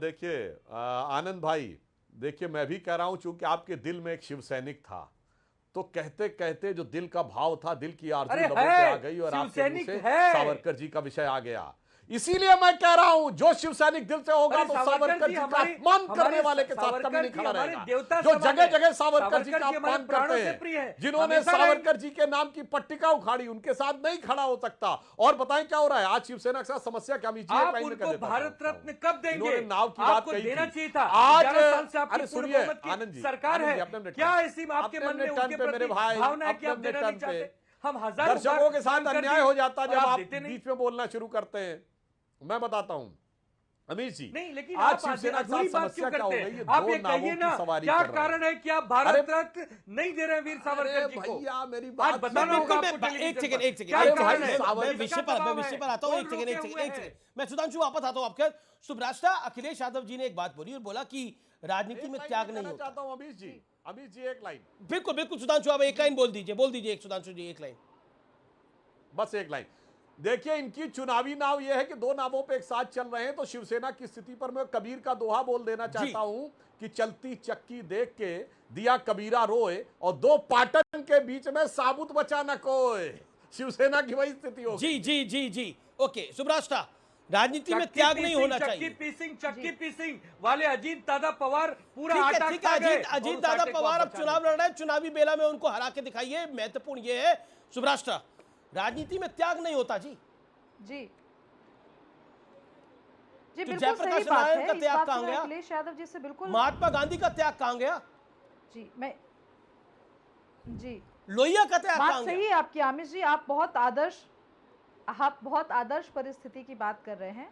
देखिए आनंद भाई, देखिए मैं भी कह रहा हूं, चूंकि आपके दिल में एक शिवसैनिक था, तो कहते कहते जो दिल का भाव था, दिल की आरज़ू लबों पे आ गई और आपके मुंह से सावरकर जी का विषय आ गया। इसीलिए मैं कह रहा हूं जो शिव सैनिक दिल से होगा तो सावरकर जी का हमारी- अपमान करने हमारे वाले के साथ सावरकर कभी नहीं जी खड़ा हमारे रहेगा। देवता जो समान जगह है। जगह सावरकर जी का सावरकर जी हमारे अपमान प्राणों करते से प्रिय है। हैं, जिन्होंने हमेशा सावरकर जी के नाम की पट्टिका उखाड़ी, उनके साथ नहीं खड़ा हो सकता। और बताएं क्या हो रहा है आज शिवसेना के साथ समस्या क्या? आप उनको भारत रत्न कब देंगे? इन्होंने नाव की बात आपको कही देना थी। चाहिए था। आज 11 साल से आपकी अरे पूर्ण सुनिए बहुमत की आनंद जी, सरकार आनंद जी, है, अपने अपने क्या टर्न ऐसी आपके अपने मन में अपने उनके टर्न पे मेरे प्रति भाई, भावना है कि अपने आप अपने देना नहीं टर्न पे। चाहते? हम हजार दर्शकों के साथ अन्याय हो जाता जब आप देते नहीं। बीच में बोलना शुरू करते हैं। मैं बताता हूं अमीश जी, नहीं, लेकिन आज आप शिवसेना के साथ अधूरी बात समस्या क्यों क्या हो करते गई है? हैं? आप दो ये नावों कहिए की ना, सवारी क्या कर रहे हैं। कारण है कि आप भारत रत्न नहीं दे रहे हैं वीर सावरकर जी को? भैया मेरी आज बात बताना होगा आपको एक टेलीविजन सेकंड पर। एक सेकंड क्या अरे कारण भाई, है? सावरकर मैं विषय पर आता हूं। एक सेकंड एक सेकंड मैं सुधांशु वापस आता हूं आपके। सुब्रास्टा, अखिलेश यादव जी ने एक बात बोली और बोला कि राजनीति में त्याग नहीं होता। चाहता हूं अमीश जी एक लाइन, बिल्कुल बिल्कुल सुधांशु, आप एक लाइन बोल दीजिए एक सुधांशु जी एक लाइन, बस एक लाइन। देखिए इनकी चुनावी नाव यह है कि दो नावों पे एक साथ चल रहे हैं। तो शिवसेना की स्थिति पर मैं कबीर का दोहा बोल देना चाहता हूं कि चलती चक्की देख के दिया कबीरा रोए और दो पाटन के बीच में साबुत बचा न कोई। शिवसेना की वही स्थिति होगी। जी ओके सुब्रास्टा, राजनीति में त्याग नहीं होना चाहिए। चक्की पीसिंग वाले अजीत दादा पवार पूरा आटा ठीक है खा गए। अजीत दादा पवार अब चुनाव लड़ रहे हैं, चुनावी बेला में उनको हरा के दिखाइए। महत्वपूर्ण ये है सुब्रास्टा, राजनीति में त्याग नहीं होता जी जी तो बिल्कुल जयप्रकाश सही बात नारायण है। का इस त्याग बात से कहां मैं गया? अखिलेश यादव जी से बिल्कुल महात्मा गांधी का त्याग कहां गया? जी लोहिया का त्याग बात कहां सही गया? है आपकी आमिर जी। आप बहुत आदर्श परिस्थिति की बात कर रहे हैं।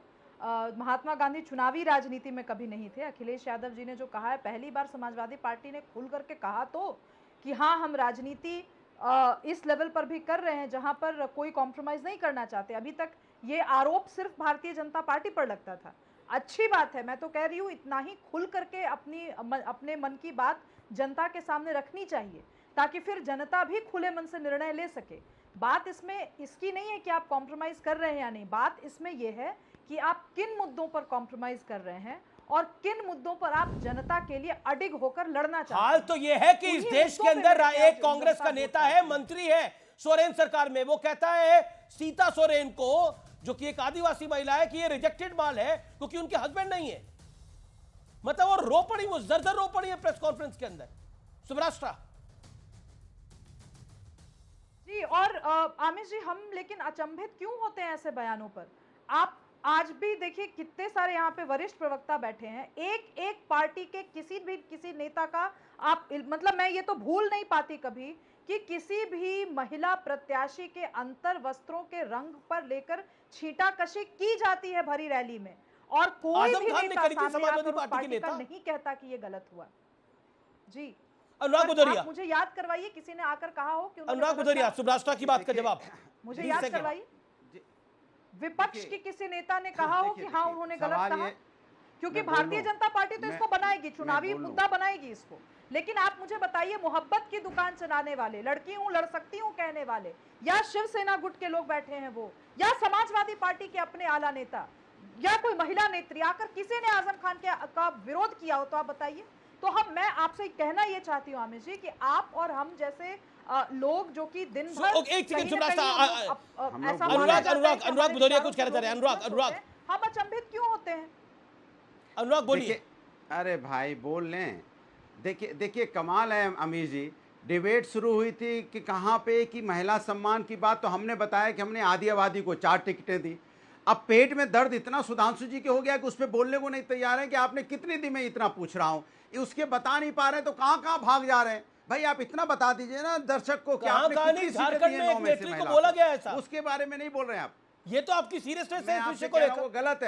महात्मा गांधी चुनावी राजनीति में कभी नहीं थे। अखिलेश यादव जी ने जो कहा है, पहली बार समाजवादी पार्टी ने खुल करके कहा तो कि हाँ हम राजनीति इस लेवल पर भी कर रहे हैं जहां पर कोई कॉम्प्रोमाइज नहीं करना चाहते। अभी तक ये आरोप सिर्फ भारतीय जनता पार्टी पर लगता था। अच्छी बात है, मैं तो कह रही हूँ इतना ही खुल करके अपने मन की बात जनता के सामने रखनी चाहिए ताकि फिर जनता भी खुले मन से निर्णय ले सके। बात इसमें इसकी नहीं है कि आप कॉम्प्रोमाइज कर रहे हैं या नहीं, बात इसमें यह है कि आप किन मुद्दों पर कॉम्प्रोमाइज कर रहे हैं और किन मुद्दों पर आप जनता के लिए अडिग होकर लड़ना चाहते हैं। हाल तो यह है कि इस उन्हीं देश के मुद्दों पे अंदर मैं एक कांग्रेस का नेता है, मंत्री है सोरेन सरकार में, वो कहता है सीता सोरेन को, जो कि एक आदिवासी महिला है, कि ये रिजेक्टेड माल है क्योंकि उनके हस्बैंड नहीं है। मतलब वो रो पड़ी, वो जर्जर रो पड़ी है प्रेस कॉन्फ्रेंस के अंदर। सुब्रास्टा जी और आमिर जी, हम लेकिन अचंभित क्यों होते हैं ऐसे बयानों पर? आप आज भी देखिए कितने सारे यहाँ पे वरिष्ठ प्रवक्ता बैठे हैं, एक पार्टी के किसी नेता का आप मतलब मैं ये तो भूल नहीं पाती कभी कि किसी भी महिला प्रत्याशी के अंतर वस्त्रों के रंग पर लेकर छींटाकशी की जाती है भरी रैली में और कोई भी नेता सामने आकर उस पार्टी का नहीं कहता कि ये गलत हुआ। जी अनुराग भदौरिया, मुझे याद करवाइए किसी ने आकर कहा हो कि अनुराग भदौरिया सुब्रास्टा की बात का जवाब मुझे याद करवाइए। विपक्ष की किसी नेता ने कहा हो कि हाँ उन्होंने गलत कहा? क्योंकि भारतीय जनता पार्टी तो इसको बनाएगी, चुनावी मुद्दा बनाएगी इसको। लेकिन आप मुझे बताइए, मोहब्बत की दुकान चलाने वाले, लड़की हूं लड़ सकती हूं कहने वाले, या शिवसेना गुट के लोग बैठे हैं वो, या समाजवादी पार्टी के अपने आला नेता, या कोई महिला नेत्री आकर किसी ने आजम खान का विरोध किया हो तो आप बताइए। तो मैं आपसे कहना ये चाहती हूँ आमिर जी कि आप और हम जैसे लोग जो कि दिन भर अनुराग भदौरिया कुछ कहना चाह रहे हैं। अनुराग हम अचंभित क्यों होते हैं? अनुराग बोलिए। अरे भाई बोल लें। देखिए कमाल है अमीर जी, डिबेट शुरू हुई थी कि कहाँ पे कि महिला सम्मान की बात, तो हमने बताया कि हमने आधी आबादी को 4 टिकटें दी। अब पेट में दर्द इतना सुधांशु जी के हो गया कि उस पर बोलने को नहीं तैयार है कि आपने कितनी दी, मैं इतना पूछ रहा हूँ, उसके बता नहीं पा रहे तो कहाँ भाग जा रहे हैं। भाई आप इतना बता दीजिए ना दर्शक को कि आपने कितनी झारखंड में एक नेत्री को बोला गया ऐसा, उसके बारे में नहीं बोल रहे हैं आप। ये तो आपकी सीरियसनेस है इस विषय को वो लेकर गलत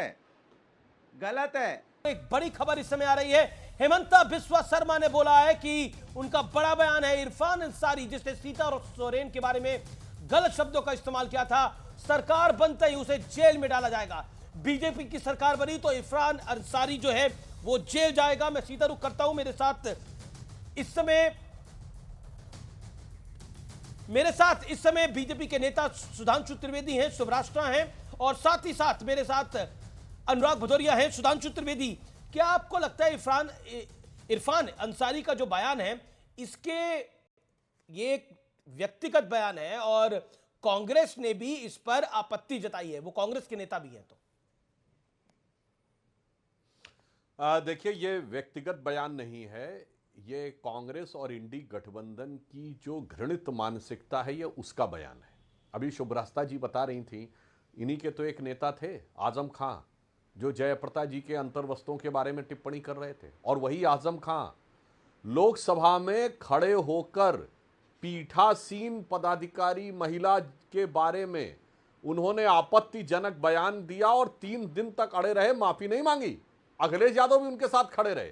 है। एक बड़ी खबर इस समय आ रही है। हेमंता बिस्वा शर्मा ने बोला है कि उनका बड़ा बयान है, इरफान अंसारी जिसने सीता और सोरेन के बारे में गलत शब्दों का इस्तेमाल किया था, सरकार बनते ही उसे जेल में डाला जाएगा। बीजेपी की सरकार बनी तो इरफान अंसारी जो है वो जेल जाएगा। मैं सीधा रुख करता हूं, मेरे साथ इस समय बीजेपी के नेता सुधांशु त्रिवेदी हैं, सुब्रास्टा हैं, और साथ ही साथ मेरे साथ अनुराग भदौरिया हैं। सुधांशु त्रिवेदी, क्या आपको लगता है इरफान अंसारी का जो बयान है, ये एक व्यक्तिगत बयान है और कांग्रेस ने भी इस पर आपत्ति जताई है, वो कांग्रेस के नेता भी हैं, तो देखिए, ये व्यक्तिगत बयान नहीं है, ये कांग्रेस और इंडी गठबंधन की जो घृणित मानसिकता है, ये उसका बयान है। अभी शुभ्रास्ता जी बता रही थी, इन्हीं के तो एक नेता थे आजम खां, जो जयप्रदा जी के अंतर्वस्त्रों के बारे में टिप्पणी कर रहे थे, और वही आजम खां लोकसभा में खड़े होकर पीठासीन पदाधिकारी महिला के बारे में उन्होंने आपत्तिजनक बयान दिया और 3 दिन तक अड़े रहे, माफी नहीं मांगी। अखिलेश यादव भी उनके साथ खड़े रहे।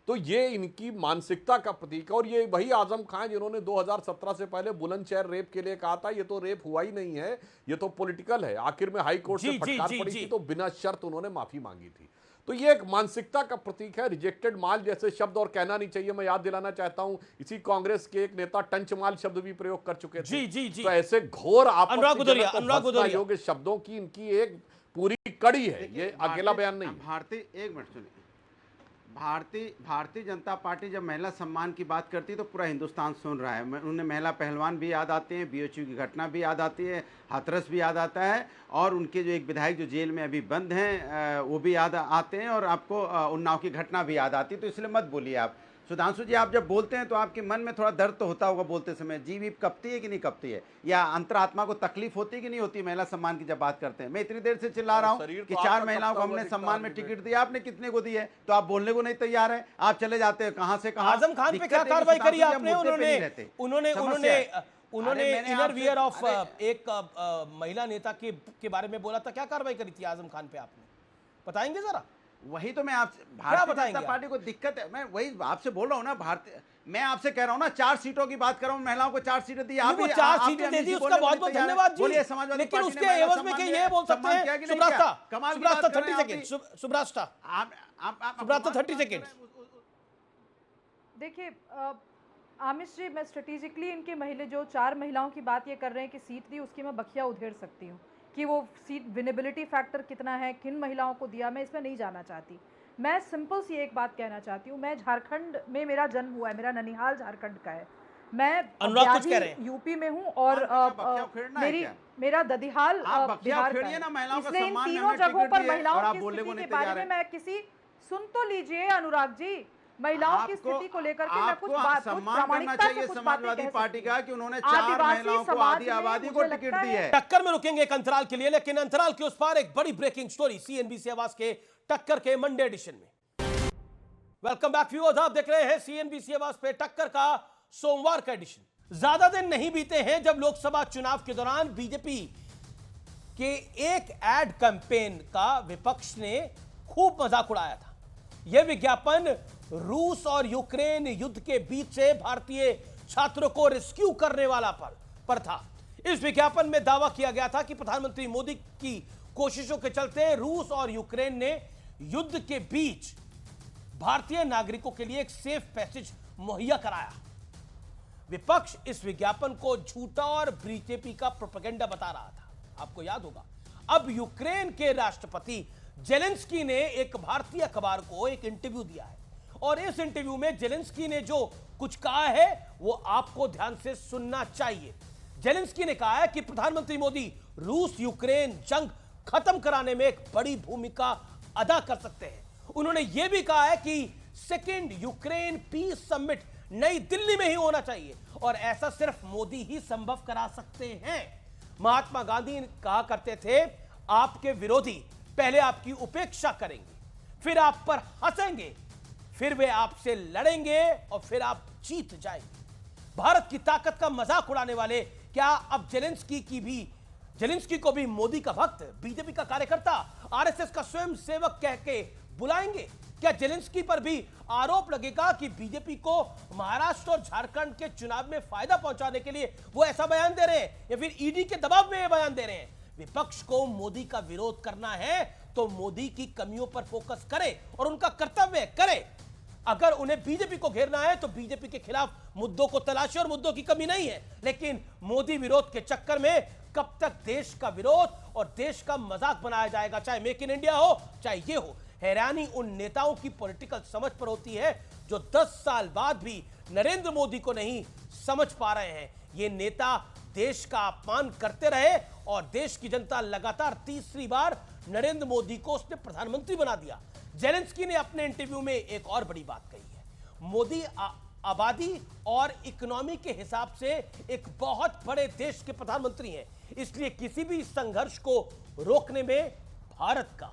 तो ये इनकी मानसिकता का प्रतीक है। और ये वही आजम खां जिन्होंने 2017 से पहले बुलंदशहर रेप के लिए कहा था ये तो रेप हुआ ही नहीं है, ये तो पॉलिटिकल है। आखिर में हाई कोर्ट से फटकार पड़ी थी तो बिना शर्त उन्होंने माफी मांगी थी। तो ये एक मानसिकता का प्रतीक है। रिजेक्टेड माल जैसे शब्द और कहना नहीं चाहिए। मैं याद दिलाना चाहता हूं, इसी कांग्रेस के एक नेता टंच माल शब्द भी प्रयोग कर चुके थे। तो ऐसे घोर आपत्तिजनक योग्य शब्दों की इनकी एक पूरी कड़ी है। ये अकेला बयान नहीं। एक मिनट सुनिए, भारतीय जनता पार्टी जब महिला सम्मान की बात करती है तो पूरा हिंदुस्तान सुन रहा है। उन्हें महिला पहलवान भी याद आते हैं, बीएचयू की घटना भी याद आती है, हाथरस भी याद आता है, और उनके जो एक विधायक जो जेल में अभी बंद हैं वो भी याद आते हैं, और आपको उन्नाव की घटना भी याद आती है। तो इसलिए मत बोलिए आप। सुधांशु जी, आप जब बोलते हैं तो आपके मन में थोड़ा दर्द तो होता होगा बोलते समय। जीभ कपती है कि नहीं कपती है, या अंतरात्मा को तकलीफ होती है कि नहीं होती महिला सम्मान की जब बात करते हैं? मैं इतनी देर से चिल्ला रहा हूँ कि 4 महिलाओं को हमने सम्मान में टिकट दिया, आपने कितने को दी है? तो आप बोलने को नहीं तैयार है, आप चले जाते हैं कहां से कहां। आजम खान पे क्या कार्रवाई करी आपने? उन्होंने इनर वियर ऑफ एक महिला नेता के बारे में बोला था, क्या कार्रवाई करी थी आजम खान पे आपने? बताएंगे जरा। वही तो मैं आपसे, भारतीय जनता पार्टी को दिक्कत है, मैं वही आपसे बोल रहा हूँ ना। मैं आपसे कह रहा हूँ ना, 4 सीटों की बात कर रहा हूँ, महिलाओं को 4 सीटें दी। आप 4 सीटें दे दी, उसका बहुत बहुत धन्यवाद जी। बोलिए, समाजवादी लेकिन उसके एवज में ये बोल सकते हैं सुब्रास्ता 30 सेकंड। सुब्रास्ता 30 सेकंड। देखिए आमिश जी, मैं स्ट्रेटेजिकली इनके जो 4 महिलाओं की बात ये कर रहे हैं कि सीट दी, उसकी मैं बखिया उधेड़ सकती हूँ कि वो सीट विनेबिलिटी फैक्टर कितना है, किन महिलाओं को दिया, मैं इसमें नहीं जाना चाहती। मैं सिंपल सी एक बात कहना चाहती हूँ। मैं झारखंड में मेरा जन्म हुआ है, मेरा ननिहाल झारखंड का है, मैं यूपी में हूँ, और मेरा ददिहाल बिहार का है। इसलिए इन तीनों जगहों पर महिलाओं की स्थिति के बारे में मैं सुन तो लीजिए अनुराग जी, महिलाओं की स्थिति को लेकर के मैं कुछ प्रामाणिकता से कुछ समाजवादी पार्टी का कि उन्होंने 4 महिलाओं को आधी आबादी को टिकट दी है। टक्कर में रुकेंगे एक अंतराल के लिए, लेकिन अंतराल के उस पार एक बड़ी ब्रेकिंग स्टोरी सीएनबीसी आवाज के टक्कर के मंडे एडिशन में। वेलकम बैक व्यूअर्स, आप देख रहे हैं सीएनबीसी आवाज पे टक्कर का सोमवार का एडिशन। ज्यादा दिन नहीं बीते हैं जब लोकसभा चुनाव के दौरान बीजेपी के एक एड कैंपेन का विपक्ष ने खूब मजाक उड़ाया था। यह विज्ञापन रूस और यूक्रेन युद्ध के बीच से भारतीय छात्रों को रेस्क्यू करने वाला पर था। इस विज्ञापन में दावा किया गया था कि प्रधानमंत्री मोदी की कोशिशों के चलते रूस और यूक्रेन ने युद्ध के बीच भारतीय नागरिकों के लिए एक सेफ पैसेज मुहैया कराया। विपक्ष इस विज्ञापन को झूठा और बीजेपी का प्रोपेगेंडा बता रहा था। आपको याद होगा, अब यूक्रेन के राष्ट्रपति जेलेंस्की ने एक भारतीय अखबार को एक इंटरव्यू दिया है, और इस इंटरव्यू में जेलेंस्की ने जो कुछ कहा है वो आपको ध्यान से सुनना चाहिए। जेलेंस्की ने कहा है कि प्रधानमंत्री मोदी रूस यूक्रेन जंग खत्म कराने में एक बड़ी भूमिका अदा कर सकते हैं। उन्होंने यह भी कहा है कि सेकेंड यूक्रेन पीस समिट नई दिल्ली में ही होना चाहिए, और ऐसा सिर्फ मोदी ही संभव करा सकते हैं। महात्मा गांधी कहा करते थे, आपके विरोधी पहले आपकी उपेक्षा करेंगे, फिर आप पर हंसेंगे, फिर वे आपसे लड़ेंगे, और फिर आप जीत जाएंगे। भारत की ताकत का मजाक उड़ाने वाले क्या अब जेलेंस्की को भी मोदी का भक्त, बीजेपी का कार्यकर्ता, आरएसएस का स्वयं सेवक कह के बुलाएंगे? क्या जेलेंस्की पर भी आरोप लगेगा कि बीजेपी को महाराष्ट्र और झारखंड के चुनाव में फायदा पहुंचाने के लिए वो ऐसा बयान दे रहे हैं, या फिर ईडी के दबाव में ये बयान दे रहे हैं? विपक्ष को मोदी का विरोध करना है तो मोदी की कमियों पर फोकस करे, और उनका कर्तव्य करे। अगर उन्हें बीजेपी को घेरना है तो बीजेपी के खिलाफ मुद्दों को तलाशे, और मुद्दों की कमी नहीं है। लेकिन मोदी विरोध के चक्कर में कब तक देश का विरोध और देश का मजाक बनाया जाएगा, चाहे मेक इन इंडिया हो चाहे ये हो। हैरानी उन नेताओं की पॉलिटिकल समझ पर होती है जो 10 साल बाद भी नरेंद्र मोदी को नहीं समझ पा रहे हैं। ये नेता देश का अपमान करते रहे, और देश की जनता लगातार तीसरी बार नरेंद्र मोदी को उसने प्रधानमंत्री बना दिया। जेलेंस्की ने अपने इंटरव्यू में एक और बड़ी बात कही है। मोदी आबादी और इकोनॉमी के हिसाब से एक बहुत बड़े देश के प्रधानमंत्री हैं, इसलिए किसी भी संघर्ष को रोकने में भारत का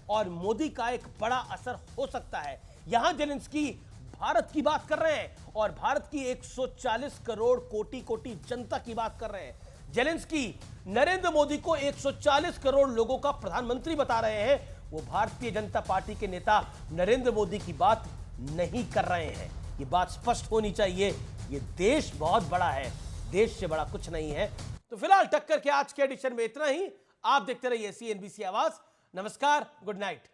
और मोदी का एक बड़ा असर हो सकता है। यहां जेलेंस्की भारत की बात कर रहे हैं और भारत की 140 करोड़ कोटि जनता की बात कर रहे हैं। जेलेंस्की नरेंद्र मोदी को 140 करोड़ लोगों का प्रधानमंत्री बता रहे हैं। वो भारतीय जनता पार्टी के नेता नरेंद्र मोदी की बात नहीं कर रहे हैं। ये बात स्पष्ट होनी चाहिए। ये देश बहुत बड़ा है, देश से बड़ा कुछ नहीं है। तो फिलहाल टक्कर के आज के एडिशन में इतना ही। आप देखते रहिए CNBC आवाज। नमस्कार, गुड नाइट।